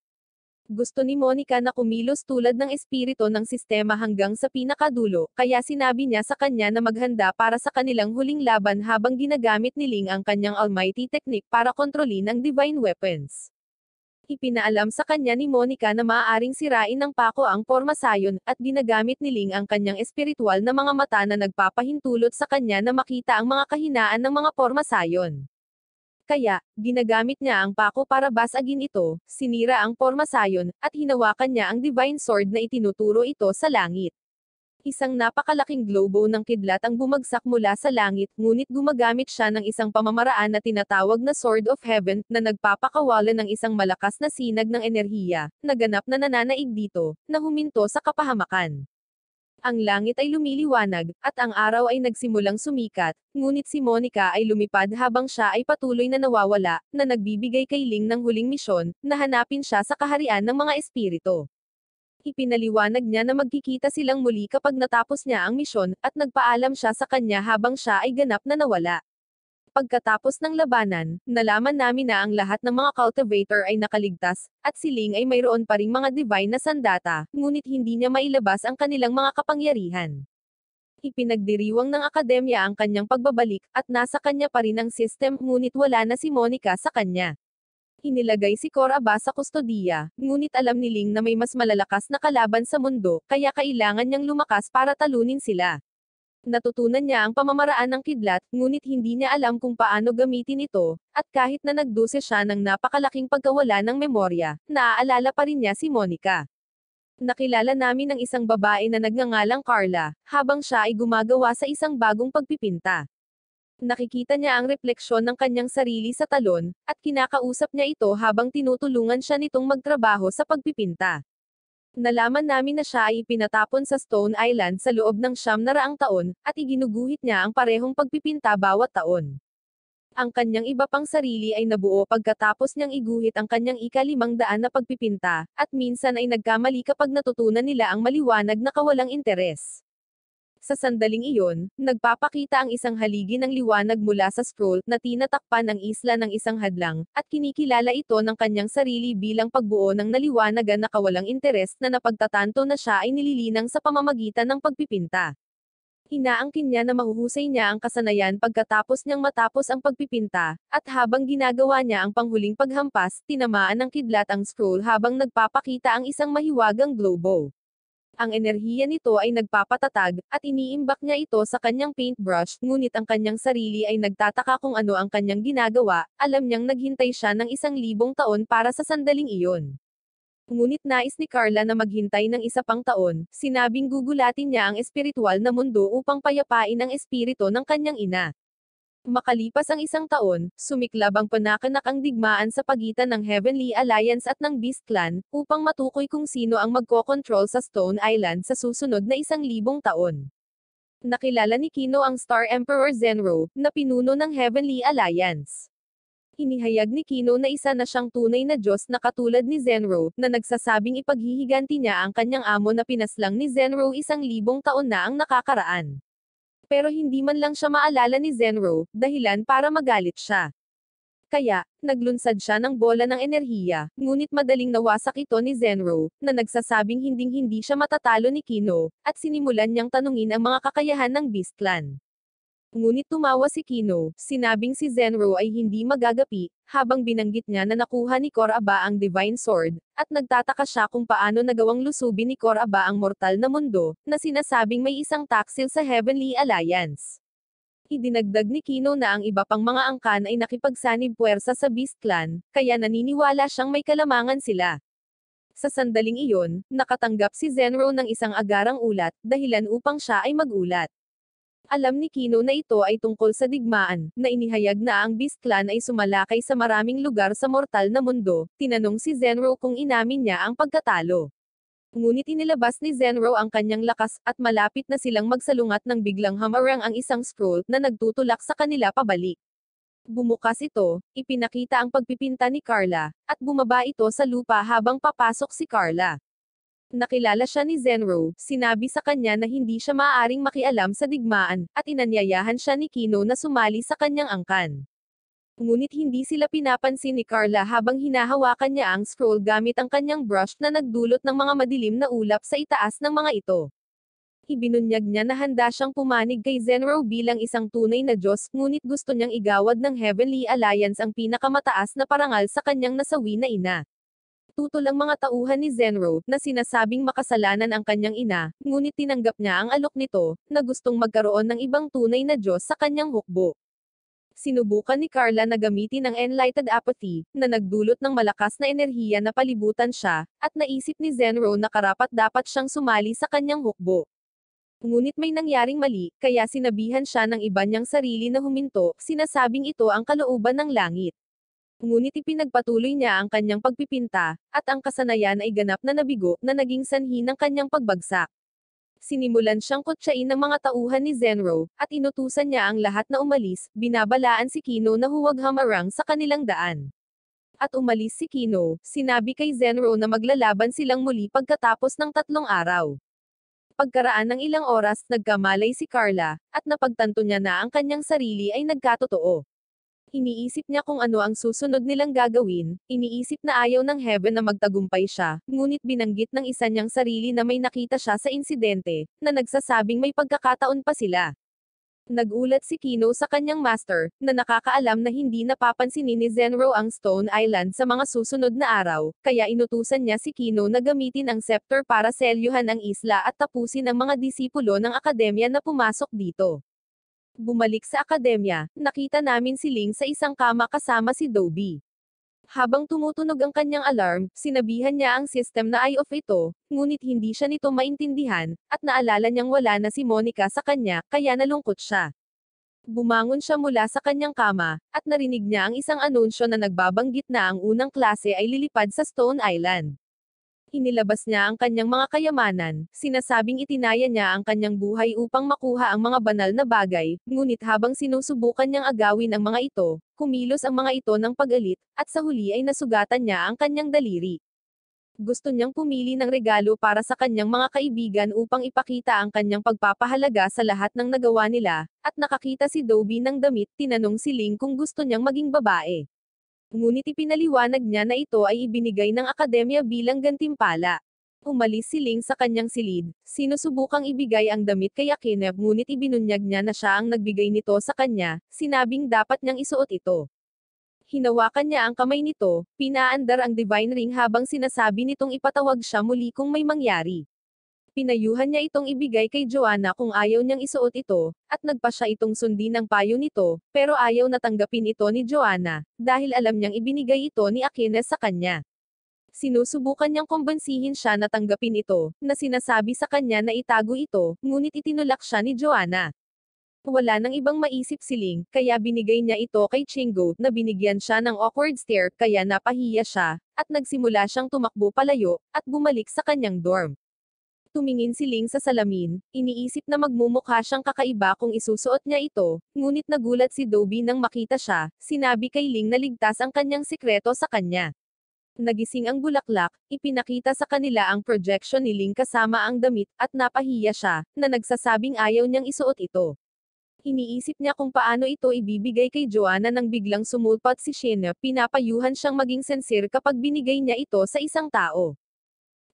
S1: Gusto ni Monica na kumilos tulad ng espiritu ng sistema hanggang sa pinakadulo, kaya sinabi niya sa kanya na maghanda para sa kanilang huling laban habang ginagamit ni Ling ang kanyang almighty technique para kontrolin ang divine weapons. Ipinaalam sa kanya ni Monica na maaaring sirain ng pako ang pormasayon, at ginagamit ni Ling ang kanyang espiritual na mga mata na nagpapahintulot sa kanya na makita ang mga kahinaan ng mga pormasayon. Kaya, ginagamit niya ang pako para basagin ito, sinira ang pormasayon, at hinawakan niya ang divine sword na itinuturo ito sa langit. Isang napakalaking globo ng kidlat ang bumagsak mula sa langit, ngunit gumagamit siya ng isang pamamaraan na tinatawag na Sword of Heaven, na nagpapakawalan ng isang malakas na sinag ng enerhiya, na ganap na nananaig dito, na huminto sa kapahamakan. Ang langit ay lumiliwanag, at ang araw ay nagsimulang sumikat, ngunit si Monica ay lumipad habang siya ay patuloy na nawawala, na nagbibigay kay Ling ng huling misyon, na hanapin siya sa kaharian ng mga espiritu. Ipinaliwanag niya na magkikita silang muli kapag natapos niya ang misyon, at nagpaalam siya sa kanya habang siya ay ganap na nawala. Pagkatapos ng labanan, nalaman namin na ang lahat ng mga cultivator ay nakaligtas, at si Ling ay mayroon pa ring mga divine na sandata, ngunit hindi niya mailabas ang kanilang mga kapangyarihan. Ipinagdiriwang ng akademya ang kanyang pagbabalik, at nasa kanya pa rin ang system, ngunit wala na si Monica sa kanya. Inilagay si Koraba sa kustodiya, ngunit alam ni Ling na may mas malalakas na kalaban sa mundo, kaya kailangan niyang lumakas para talunin sila. Natutunan niya ang pamamaraan ng kidlat, ngunit hindi niya alam kung paano gamitin ito, at kahit na nagduse siya ng napakalaking pagkawala ng memorya, naaalala pa rin niya si Monica. Nakilala namin ang isang babae na nagngangalang Carla, habang siya ay gumagawa sa isang bagong pagpipinta. Nakikita niya ang refleksyon ng kanyang sarili sa talon, at kinakausap niya ito habang tinutulungan siya nitong magtrabaho sa pagpipinta. Nalaman namin na siya ay ipinatapon sa Stone Island sa loob ng 900 taon, at iginuguhit niya ang parehong pagpipinta bawat taon. Ang kanyang iba pang sarili ay nabuo pagkatapos niyang iguhit ang kanyang ika-500 na pagpipinta, at minsan ay nagkamali kapag natutunan nila ang maliwanag na kawalang interes. Sa sandaling iyon, nagpapakita ang isang haligi ng liwanag mula sa scroll na tinatakpan ang isla ng isang hadlang, at kinikilala ito ng kanyang sarili bilang pagbuo ng naliwanagan na kawalang interes na napagtatanto na siya ay nililinang sa pamamagitan ng pagpipinta. Inaangkin niya na mahuhusay niya ang kasanayan pagkatapos niyang matapos ang pagpipinta, at habang ginagawa niya ang panghuling paghampas, tinamaan ng kidlat ang scroll habang nagpapakita ang isang mahiwagang globo. Ang enerhiya nito ay nagpapatatag, at iniimbak niya ito sa kanyang paintbrush, ngunit ang kanyang sarili ay nagtataka kung ano ang kanyang ginagawa, alam niyang naghintay siya ng 1,000 taon para sa sandaling iyon. Ngunit nais ni Carla na maghintay ng isa pang taon, sinabing gugulatin niya ang espiritual na mundo upang payapain ang espiritu ng kanyang ina. Makalipas ang 1 taon, sumiklab ang panakanakang digmaan sa pagitan ng Heavenly Alliance at ng Beast Clan, upang matukoy kung sino ang magkokontrol sa Stone Island sa susunod na 1,000 taon. Nakilala ni Kino ang Star Emperor Zenro, na pinuno ng Heavenly Alliance. Inihayag ni Kino na isa na siyang tunay na Diyos na katulad ni Zenro, na nagsasabing ipaghihiganti niya ang kanyang amo na pinaslang ni Zenro 1,000 taon na ang nakakaraan. Pero hindi man lang siya maalala ni Zenro, dahilan para magalit siya. Kaya, naglunsad siya ng bola ng enerhiya, ngunit madaling nawasak ito ni Zenro, na nagsasabing hinding-hindi siya matatalo ni Kino, at sinimulan niyang tanungin ang mga kakayahan ng Beast Clan. Ngunit tumawa si Kino, sinabing si Zenro ay hindi magagapi, habang binanggit niya na nakuha ni Koraba ang Divine Sword, at nagtataka siya kung paano nagawang lusubin ni Koraba ang mortal na mundo, na sinasabing may isang taksil sa Heavenly Alliance. Idinagdag ni Kino na ang iba pang mga angkan ay nakipagsanib puwersa sa Beast Clan, kaya naniniwala siyang may kalamangan sila. Sa sandaling iyon, nakatanggap si Zenro ng isang agarang ulat, dahilan upang siya ay magulat. Alam ni Kino na ito ay tungkol sa digmaan, na inihayag na ang Beast Clan ay sumalakay sa maraming lugar sa mortal na mundo. Tinanong si Zenro kung inamin niya ang pagkatalo. Ngunit inilabas ni Zenro ang kanyang lakas, at malapit na silang magsalungat nang biglang hamarang ang isang scroll, na nagtutulak sa kanila pabalik. Bumukas ito, ipinakita ang pagpipinta ni Carla, at bumaba ito sa lupa habang papasok si Carla. Nakilala siya ni Zenro, sinabi sa kanya na hindi siya maaaring makialam sa digmaan, at inanyayahan siya ni Kino na sumali sa kanyang angkan. Ngunit hindi sila pinapansin ni Carla habang hinahawakan niya ang scroll gamit ang kanyang brush na nagdulot ng mga madilim na ulap sa itaas ng mga ito. Ibinunyag niya na handa siyang pumanig kay Zenro bilang isang tunay na Diyos, ngunit gusto niyang igawad ng Heavenly Alliance ang pinakamataas na parangal sa kanyang nasawi na ina. Tutol ang mga tauhan ni Zenro, na sinasabing makasalanan ang kanyang ina, ngunit tinanggap niya ang alok nito, na gustong magkaroon ng ibang tunay na Diyos sa kanyang hukbo. Sinubukan ni Carla na gamitin ang Enlightened Apathy, na nagdulot ng malakas na enerhiya na palibutan siya, at naisip ni Zenro na karapat-dapat siyang sumali sa kanyang hukbo. Ngunit may nangyaring mali, kaya sinabihan siya ng iba niyang sarili na huminto, sinasabing ito ang kalooban ng langit. Ngunit ipinagpatuloy niya ang kanyang pagpipinta, at ang kasanayan ay ganap na nabigo, na naging sanhi ng kanyang pagbagsak. Sinimulan siyang kutsain ng mga tauhan ni Zenro, at inutusan niya ang lahat na umalis, binabalaan si Kino na huwag hamarang sa kanilang daan. At umalis si Kino, sinabi kay Zenro na maglalaban silang muli pagkatapos ng 3 araw. Pagkaraan ng ilang oras, nagkamalay si Carla, at napagtanto niya na ang kanyang sarili ay nagkatotoo. Iniisip niya kung ano ang susunod nilang gagawin, iniisip na ayaw ng Heaven na magtagumpay siya, ngunit binanggit ng isa niyang sarili na may nakita siya sa insidente, na nagsasabing may pagkakataon pa sila. Nagulat si Kino sa kanyang master, na nakakaalam na hindi napapansinin ni Zenro ang Stone Island sa mga susunod na araw, kaya inutusan niya si Kino na gamitin ang scepter para selyuhan ang isla at tapusin ang mga disipulo ng akademya na pumasok dito. Bumalik sa akademya, nakita namin si Ling sa isang kama kasama si Dobby. Habang tumutunog ang kanyang alarm, sinabihan niya ang system na ay off ito, ngunit hindi siya nito maintindihan, at naalala niyang wala na si Monica sa kanya, kaya nalungkot siya. Bumangon siya mula sa kanyang kama, at narinig niya ang isang anunsyo na nagbabanggit na ang unang klase ay lilipad sa Stone Island. Inilabas niya ang kanyang mga kayamanan, sinasabing itinaya niya ang kanyang buhay upang makuha ang mga banal na bagay, ngunit habang sinusubukan niyang agawin ang mga ito, kumilos ang mga ito ng pag-alit, at sa huli ay nasugatan niya ang kanyang daliri. Gusto niyang pumili ng regalo para sa kanyang mga kaibigan upang ipakita ang kanyang pagpapahalaga sa lahat ng nagawa nila, at nakakita si Dobby ng damit, tinanong si Ling kung gusto niyang maging babae. Ngunit ipinaliwanag niya na ito ay ibinigay ng akademya bilang gantimpala. Umalis si Ling sa kanyang silid, sinusubukang ibigay ang damit kay Akinep ngunit ibinunyag niya na siya ang nagbigay nito sa kanya, sinabing dapat niyang isuot ito. Hinawakan niya ang kamay nito, pinaandar ang divine ring habang sinasabi nitong ipatawag siya muli kung may mangyari. Pinayuhan niya itong ibigay kay Joanna kung ayaw niyang isuot ito, at nagpa siya itong sundin ng payo nito, pero ayaw na tanggapin ito ni Joanna, dahil alam niyang ibinigay ito ni Akines sa kanya. Sinusubukan niyang kumbensihin siya na tanggapin ito, na sinasabi sa kanya na itago ito, ngunit itinulak siya ni Joanna. Wala nang ibang maisip si Ling, kaya binigay niya ito kay Chingo, na binigyan siya ng awkward stare, kaya napahiya siya, at nagsimula siyang tumakbo palayo, at bumalik sa kanyang dorm. Tumingin si Ling sa salamin, iniisip na magmumukha siyang kakaiba kung isusuot niya ito, ngunit nagulat si Dobby nang makita siya, sinabi kay Ling na ligtas ang kanyang sikreto sa kanya. Nagising ang bulaklak, ipinakita sa kanila ang projection ni Ling kasama ang damit, at napahiya siya, na nagsasabing ayaw niyang isuot ito. Iniisip niya kung paano ito ibibigay kay Joanna nang biglang sumulpat si Shena, pinapayuhan siyang maging sincere kapag binigay niya ito sa isang tao.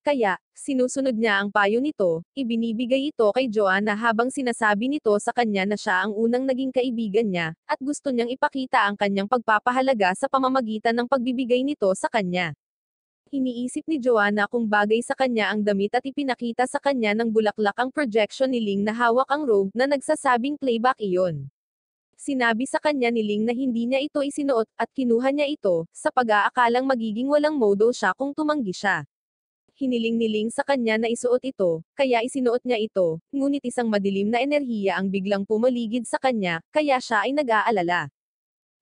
S1: Kaya, sinusunod niya ang payo nito, ibinibigay ito kay Joanna habang sinasabi nito sa kanya na siya ang unang naging kaibigan niya, at gusto niyang ipakita ang kanyang pagpapahalaga sa pamamagitan ng pagbibigay nito sa kanya. Iniisip ni Joanna kung bagay sa kanya ang damit at ipinakita sa kanya ng bulaklak ang projection ni Ling na hawak ang robe na nagsasabing playback iyon. Sinabi sa kanya ni Ling na hindi niya ito isinuot, at kinuha niya ito, sa pag-aakalang magiging walang modo siya kung tumanggi siya. Hiniling ni Ling sa kanya na isuot ito, kaya isinuot niya ito, ngunit isang madilim na enerhiya ang biglang pumaligid sa kanya, kaya siya ay nag-aalala.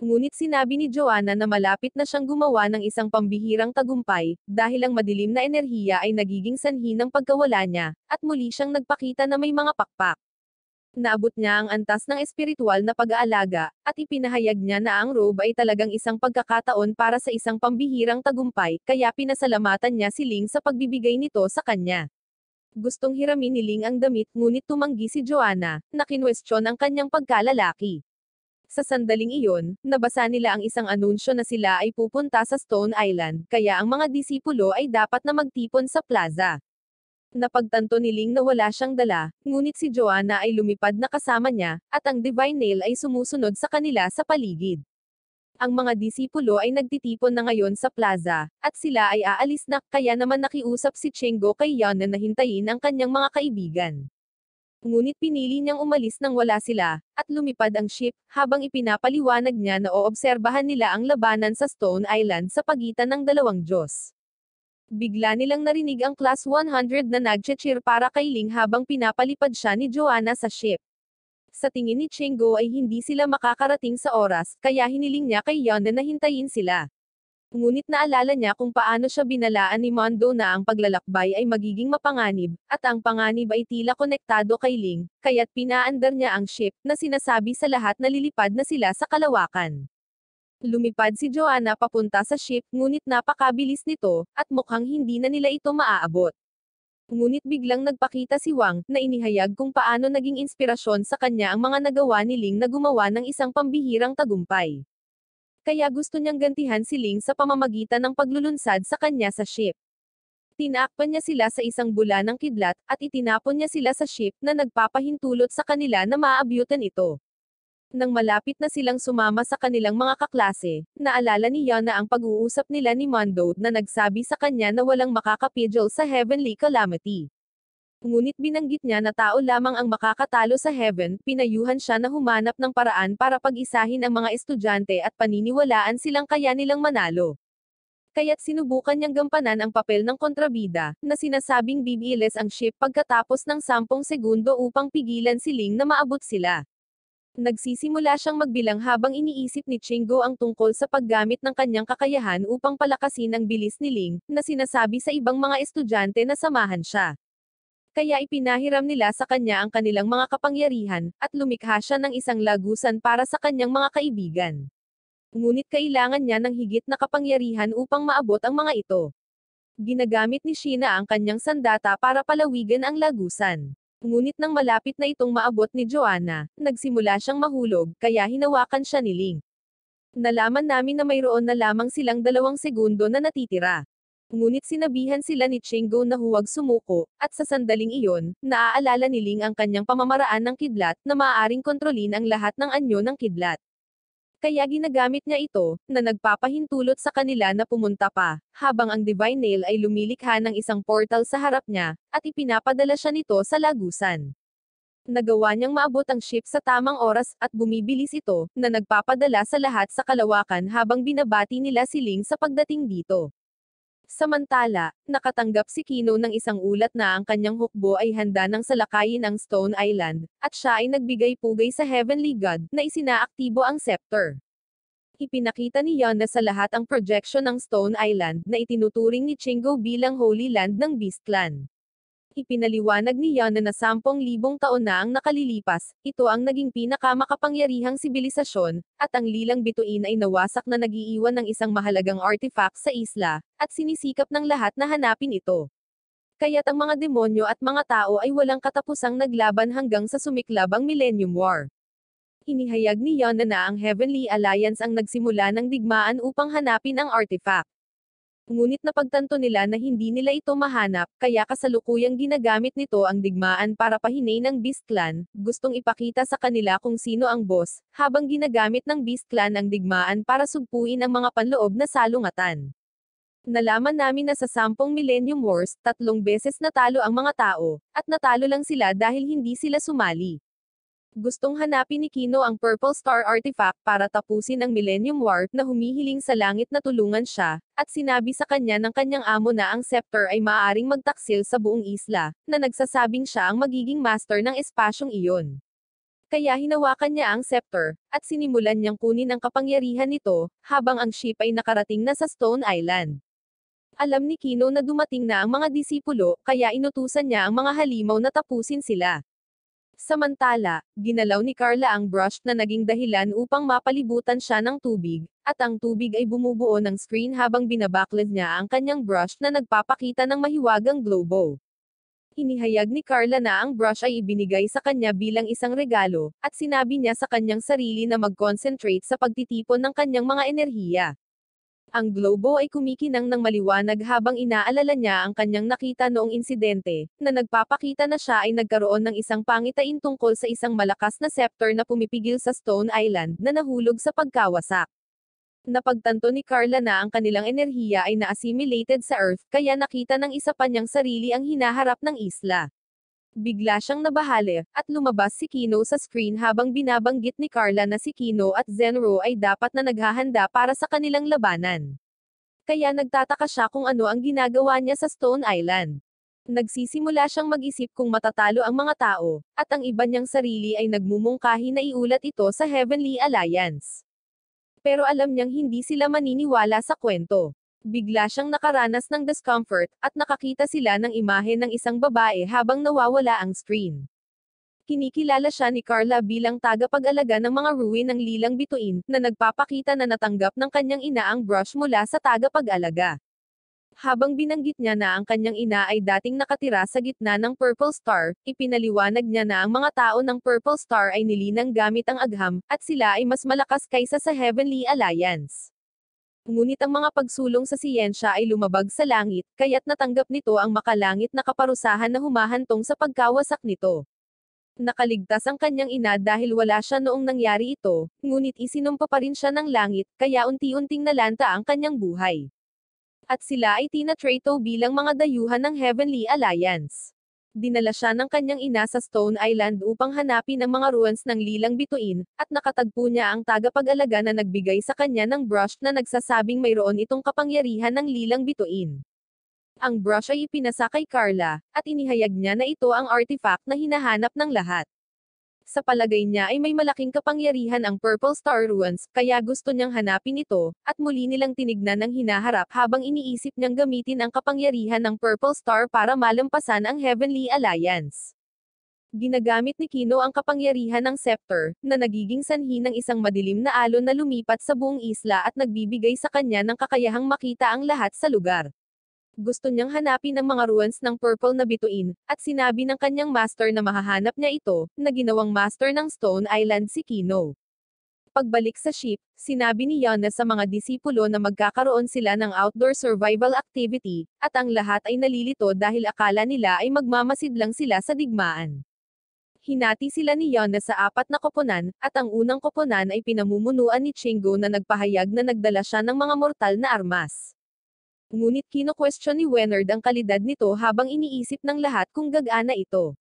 S1: Ngunit sinabi ni Joanna na malapit na siyang gumawa ng isang pambihirang tagumpay, dahil ang madilim na enerhiya ay nagiging sanhi ng pagkawala niya, at muli siyang nagpakita na may mga pakpak. Naabot niya ang antas ng espiritual na pag-aalaga, at ipinahayag niya na ang robe ay talagang isang pagkakataon para sa isang pambihirang tagumpay, kaya pinasalamatan niya si Ling sa pagbibigay nito sa kanya. Gustong hiramin ni Ling ang damit ngunit tumanggi si Joanna, na kinwestiyon ang kanyang pagkalalaki. Sa sandaling iyon, nabasa nila ang isang anunsyo na sila ay pupunta sa Stone Island, kaya ang mga disipulo ay dapat na magtipon sa plaza. Napagtanto ni Ling na wala siyang dala, ngunit si Joanna ay lumipad na kasama niya, at ang Divine Nail ay sumusunod sa kanila sa paligid. Ang mga disipulo ay nagtitipon na ngayon sa plaza, at sila ay aalis na, kaya naman nakiusap si Chengo kay Yana na hintayin ang kanyang mga kaibigan. Ngunit pinili niyang umalis nang wala sila, at lumipad ang ship, habang ipinapaliwanag niya na oobserbahan nila ang labanan sa Stone Island sa pagitan ng dalawang Diyos. Bigla nilang narinig ang Class 100 na nagche-cheer para kay Ling habang pinapalipad siya ni Joanna sa ship. Sa tingin ni Chengo ay hindi sila makakarating sa oras, kaya hiniling niya kay Yana na hintayin sila. Ngunit naalala niya kung paano siya binalaan ni Mondo na ang paglalakbay ay magiging mapanganib, at ang panganib ay tila konektado kay Ling, kaya't pinaandar niya ang ship, na sinasabi sa lahat na lilipad na sila sa kalawakan. Lumipad si Joanna papunta sa ship, ngunit napakabilis nito, at mukhang hindi na nila ito maaabot. Ngunit biglang nagpakita si Wang, na inihayag kung paano naging inspirasyon sa kanya ang mga nagawa ni Ling na gumawa ng isang pambihirang tagumpay. Kaya gusto niyang gantihan si Ling sa pamamagitan ng paglulunsad sa kanya sa ship. Tinakpan niya sila sa isang bula ng kidlat, at itinapon niya sila sa ship na nagpapahintulot sa kanila na maabyutan ito. Nang malapit na silang sumama sa kanilang mga kaklase, naalala ni Yana ang pag-uusap nila ni Mondo na nagsabi sa kanya na walang makakapidol sa Heavenly Calamity. Ngunit binanggit niya na tao lamang ang makakatalo sa Heaven, pinayuhan siya na humanap ng paraan para pag-isahin ang mga estudyante at paniniwalaan silang kaya nilang manalo. Kaya't sinubukan niyang gampanan ang papel ng kontrabida, na sinasabing bibilis ang ship pagkatapos ng 10 segundo upang pigilan si Ling na maabot sila. Nagsisimula siyang magbilang habang iniisip ni Chingo ang tungkol sa paggamit ng kanyang kakayahan upang palakasin ang bilis ni Ling, na sinasabi sa ibang mga estudyante na samahan siya. Kaya ipinahiram nila sa kanya ang kanilang mga kapangyarihan, at lumikha siya ng isang lagusan para sa kanyang mga kaibigan. Ngunit kailangan niya ng higit na kapangyarihan upang maabot ang mga ito. Ginagamit ni Sheena ang kanyang sandata para palawigan ang lagusan. Ngunit nang malapit na itong maabot ni Joanna, nagsimula siyang mahulog, kaya hinawakan siya ni Ling. Nalaman namin na mayroon na lamang silang 2 segundo na natitira. Ngunit sinabihan sila ni Chingo na huwag sumuko, at sa sandaling iyon, naaalala ni Ling ang kanyang pamamaraan ng kidlat, na maaaring kontrolin ang lahat ng anyo ng kidlat. Kaya ginagamit niya ito, na nagpapahintulot sa kanila na pumunta pa, habang ang Divine Nail ay lumilikha ng isang portal sa harap niya, at ipinapadala siya nito sa lagusan. Nagawa niyang maabot ang ship sa tamang oras, at bumibilis ito, na nagpapadala sa lahat sa kalawakan habang binabati nila si Ling sa pagdating dito. Samantala, nakatanggap si Kino ng isang ulat na ang kanyang hukbo ay handa nang salakayin ang Stone Island, at siya ay nagbigay-pugay sa Heavenly God, na isinaaktibo ang scepter. Ipinakita ni Yonda sa lahat ang projection ng Stone Island, na itinuturing ni Chingo bilang Holy Land ng Beast Clan. Ipinaliwanag ni Yana na 10,000 taon na ang nakalilipas, ito ang naging pinakamakapangyarihang sibilisasyon, at ang lilang bituin ay nawasak na nag-iiwan ng isang mahalagang artifact sa isla, at sinisikap ng lahat na hanapin ito. Kaya't ang mga demonyo at mga tao ay walang katapusang naglaban hanggang sa sumiklab ang Millennium War. Inihayag ni Yana na ang Heavenly Alliance ang nagsimula ng digmaan upang hanapin ang artifact. Ngunit napagtanto nila na hindi nila ito mahanap, kaya kasalukuyang ginagamit nito ang digmaan para pahinay ng Beast Clan, gustong ipakita sa kanila kung sino ang boss, habang ginagamit ng Beast Clan ang digmaan para sugpuin ang mga panloob na salungatan. Nalaman namin na sa 10 Millennium Wars, 3 beses natalo ang mga tao, at natalo lang sila dahil hindi sila sumali. Gustong hanapin ni Kino ang Purple Star Artifact para tapusin ang Millennium War, na humihiling sa langit na tulungan siya, at sinabi sa kanya ng kanyang amo na ang scepter ay maaaring magtaksil sa buong isla, na nagsasabing siya ang magiging master ng espasyong iyon. Kaya hinawakan niya ang scepter, at sinimulan niyang kunin ang kapangyarihan nito, habang ang ship ay nakarating na sa Stone Island. Alam ni Kino na dumating na ang mga disipulo, kaya inutusan niya ang mga halimaw na tapusin sila. Samantala, ginalaw ni Carla ang brush na naging dahilan upang mapalibutan siya ng tubig, at ang tubig ay bumubuo ng screen habang binabaklas niya ang kanyang brush na nagpapakita ng mahiwagang globo. Inihayag ni Carla na ang brush ay ibinigay sa kanya bilang isang regalo, at sinabi niya sa kanyang sarili na mag-concentrate sa pagtitipon ng kanyang mga enerhiya. Ang globo ay kumikinang ng maliwanag habang inaalala niya ang kanyang nakita noong insidente, na nagpapakita na siya ay nagkaroon ng isang pangitain tungkol sa isang malakas na scepter na pumipigil sa Stone Island, na nahulog sa pagkawasak. Napagtanto ni Carla na ang kanilang enerhiya ay na-assimilated sa Earth, kaya nakita ng isa pa niyang sarili ang hinaharap ng isla. Bigla siyang nabahali, at lumabas si Kino sa screen habang binabanggit ni Carla na si Kino at Zenro ay dapat na naghahanda para sa kanilang labanan. Kaya nagtataka siya kung ano ang ginagawa niya sa Stone Island. Nagsisimula siyang mag-isip kung matatalo ang mga tao, at ang iba niyang sarili ay nagmumungkahi na iulat ito sa Heavenly Alliance. Pero alam niyang hindi sila maniniwala sa kwento. Bigla siyang nakaranas ng discomfort, at nakakita sila ng imahe ng isang babae habang nawawala ang screen. Kinikilala siya ni Carla bilang tagapag-alaga ng mga ruin ng lilang bituin, na nagpapakita na natanggap ng kanyang ina ang brush mula sa tagapag-alaga. Habang binanggit niya na ang kanyang ina ay dating nakatira sa gitna ng Purple Star, ipinaliwanag niya na ang mga tao ng Purple Star ay nilinang gamit ang agham, at sila ay mas malakas kaysa sa Heavenly Alliance. Ngunit ang mga pagsulong sa siyensya ay lumabag sa langit, kaya't natanggap nito ang makalangit na kaparusahan na humahantong sa pagkawasak nito. Nakaligtas ang kanyang ina dahil wala siya noong nangyari ito, ngunit isinumpa pa rin siya ng langit, kaya unti-unting nalanta ang kanyang buhay. At sila ay tinatrato bilang mga dayuhan ng Heavenly Alliance. Dinala siya ng kanyang ina sa Stone Island upang hanapin ang mga ruins ng lilang bituin, at nakatagpo niya ang tagapag-alaga na nagbigay sa kanya ng brush na nagsasabing mayroon itong kapangyarihan ng lilang bituin. Ang brush ay ipinasa kay Carla, at inihayag niya na ito ang artifact na hinahanap ng lahat. Sa palagay niya ay may malaking kapangyarihan ang Purple Star Ruins, kaya gusto niyang hanapin ito, at muli nilang tinignan ng hinaharap habang iniisip niyang gamitin ang kapangyarihan ng Purple Star para malampasan ang Heavenly Alliance. Ginagamit ni Kino ang kapangyarihan ng Scepter, na nagiging sanhi ng isang madilim na alon na lumipat sa buong isla at nagbibigay sa kanya ng kakayahang makita ang lahat sa lugar. Gusto niyang hanapin ang mga ruins ng purple na bituin, at sinabi ng kanyang master na mahahanap niya ito, na ginawang master ng Stone Island si Kino. Pagbalik sa ship, sinabi ni Yana sa mga disipulo na magkakaroon sila ng outdoor survival activity, at ang lahat ay nalilito dahil akala nila ay magmamasid lang sila sa digmaan. Hinati sila ni Yana sa 4 na koponan, at ang unang koponan ay pinamumunuan ni Chingo na nagpahayag na nagdala siya ng mga mortal na armas. Ngunit kino-question ni Wenard ang kalidad nito habang iniisip ng lahat kung gagana ito.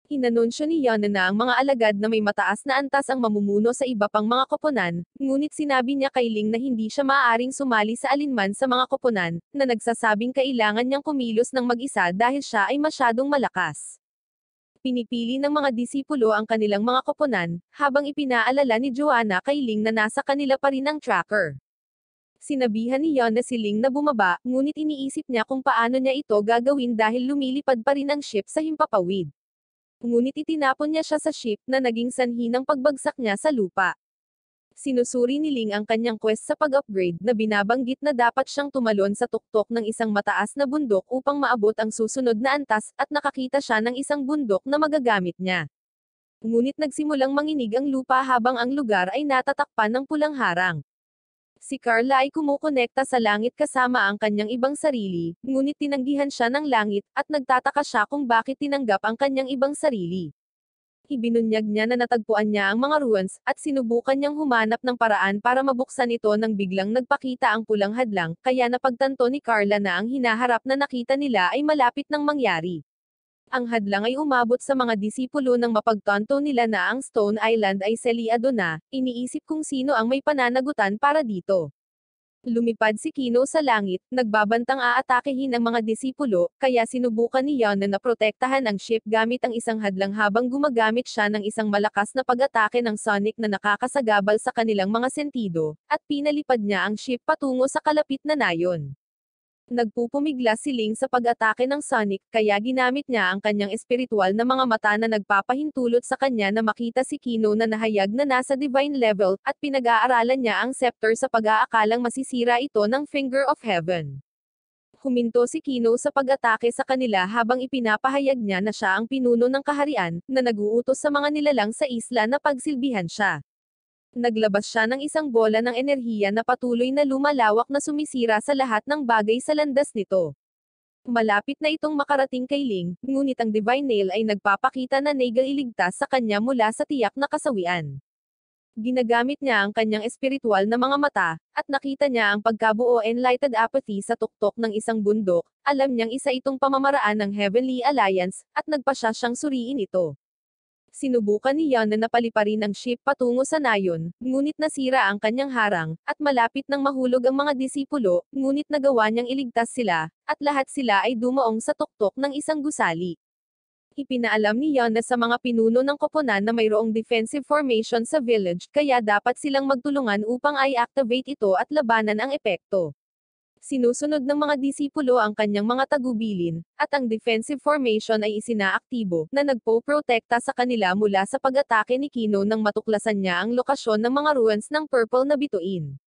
S1: Inanunsyo ni Yana na ang mga alagad na may mataas na antas ang mamumuno sa iba pang mga koponan, ngunit sinabi niya kay Ling na hindi siya maaaring sumali sa alinman sa mga koponan, na nagsasabing kailangan niyang kumilos ng mag-isa dahil siya ay masyadong malakas. Pinipili ng mga disipulo ang kanilang mga koponan, habang ipinaalala ni Joanna kay Ling na nasa kanila pa rin ang tracker. Sinabihan ni Yana si Ling na bumaba, ngunit iniisip niya kung paano niya ito gagawin dahil lumilipad pa rin ang ship sa himpapawid. Ngunit itinapon niya siya sa ship na naging sanhi ng pagbagsak niya sa lupa. Sinusuri ni Ling ang kanyang quest sa pag-upgrade na binabanggit na dapat siyang tumalon sa tuktok ng isang mataas na bundok upang maabot ang susunod na antas, at nakakita siya ng isang bundok na magagamit niya. Ngunit nagsimulang manginig ang lupa habang ang lugar ay natatakpan ng pulang harang. Si Carla ay kumukonekta sa langit kasama ang kanyang ibang sarili, ngunit tinanggihan siya ng langit, at nagtataka siya kung bakit tinanggap ang kanyang ibang sarili. Ibinunyag niya na natagpuan niya ang mga ruins, at sinubukan niyang humanap ng paraan para mabuksan ito nang biglang nagpakita ang pulang hadlang, kaya napagtanto ni Carla na ang hinaharap na nakita nila ay malapit nang mangyari. Ang hadlang ay umabot sa mga disipulo nang mapagtanto nila na ang Stone Island ay seliado na, iniisip kung sino ang may pananagutan para dito. Lumipad si Kino sa langit, nagbabantang aatakehin ang mga disipulo, kaya sinubukan ni Yana na protektahan ang ship gamit ang isang hadlang habang gumagamit siya ng isang malakas na pag-atake ng Sonic na nakakasagabal sa kanilang mga sentido, at pinalipad niya ang ship patungo sa kalapit na nayon. Nagpupumigla si Ling sa pag-atake ng Sonic, kaya ginamit niya ang kanyang espiritual na mga mata na nagpapahintulot sa kanya na makita si Kino na nahayag na nasa divine level, at pinag-aaralan niya ang scepter sa pag-aakalang masisira ito ng Finger of Heaven. Huminto si Kino sa pag-atake sa kanila habang ipinapahayag niya na siya ang pinuno ng kaharian, na nag-uutos sa mga nilalang sa isla na pagsilbihan siya. Naglabas siya ng isang bola ng enerhiya na patuloy na lumalawak na sumisira sa lahat ng bagay sa landas nito. Malapit na itong makarating kay Ling, ngunit ang Divine Nail ay nagpapakita na nailigtas sa kanya mula sa tiyak na kasawian. Ginagamit niya ang kanyang espiritual na mga mata, at nakita niya ang pagkabuo enlightened apathy sa tuktok ng isang bundok. Alam niyang isa itong pamamaraan ng Heavenly Alliance, at nagpasya siyang suriin ito. Sinubukan ni Yana na paliparin ang ship patungo sa nayon, ngunit nasira ang kanyang harang, at malapit nang mahulog ang mga disipulo, ngunit nagawa niyang iligtas sila, at lahat sila ay dumaong sa tuktok ng isang gusali. Ipinaalam ni Yana sa mga pinuno ng koponan na mayroong defensive formation sa village, kaya dapat silang magtulungan upang i-activate ito at labanan ang epekto. Sinusunod ng mga disipulo ang kanyang mga tagubilin, at ang defensive formation ay isinaaktibo, na nagpo-protekta sa kanila mula sa pag-atake ni Kino nang matuklasan niya ang lokasyon ng mga ruins ng purple na bituin.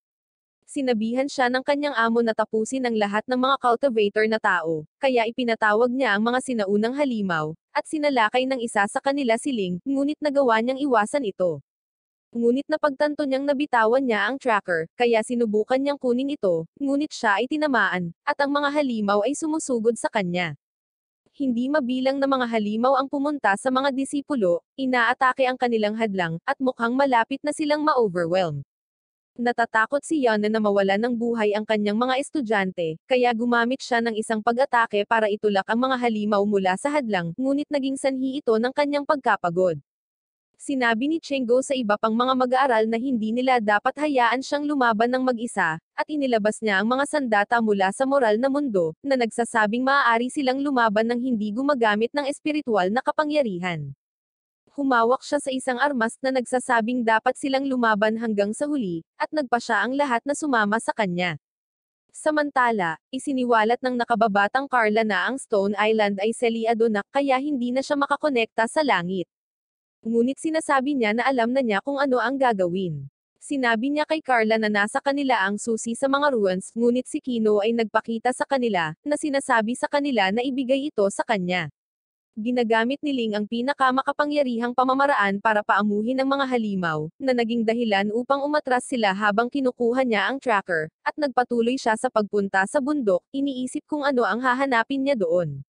S1: Sinabihan siya ng kanyang amo na tapusin ang lahat ng mga cultivator na tao, kaya ipinatawag niya ang mga sinaunang halimaw, at sinalakay ng isa sa kanila si Ling, ngunit nagawa niyang iwasan ito. Ngunit napagtanto niyang nabitawan niya ang tracker, kaya sinubukan niyang kunin ito, ngunit siya ay tinamaan, at ang mga halimaw ay sumusugod sa kanya. Hindi mabilang na mga halimaw ang pumunta sa mga disipulo, inaatake ang kanilang hadlang, at mukhang malapit na silang ma-overwhelm. Natatakot si Yana na mawalan ng buhay ang kanyang mga estudyante, kaya gumamit siya ng isang pag-atake para itulak ang mga halimaw mula sa hadlang, ngunit naging sanhi ito ng kanyang pagkapagod. Sinabi ni Chengo sa iba pang mga mag-aaral na hindi nila dapat hayaan siyang lumaban ng mag-isa, at inilabas niya ang mga sandata mula sa moral na mundo, na nagsasabing maaari silang lumaban ng hindi gumagamit ng espiritual na kapangyarihan. Humawak siya sa isang armas na nagsasabing dapat silang lumaban hanggang sa huli, at nagpa siya ang lahat na sumama sa kanya. Samantala, isiniwalat ng nakababatang Carla na ang Stone Island ay selyado na kaya hindi na siya makakonekta sa langit. Ngunit sinasabi niya na alam na niya kung ano ang gagawin. Sinabi niya kay Carla na nasa kanila ang susi sa mga ruins, ngunit si Kino ay nagpakita sa kanila, na sinasabi sa kanila na ibigay ito sa kanya. Ginagamit ni Ling ang pinakamakapangyarihang pamamaraan para paamuhin ang mga halimaw, na naging dahilan upang umatras sila habang kinukuha niya ang tracker, at nagpatuloy siya sa pagpunta sa bundok, iniisip kung ano ang hahanapin niya doon.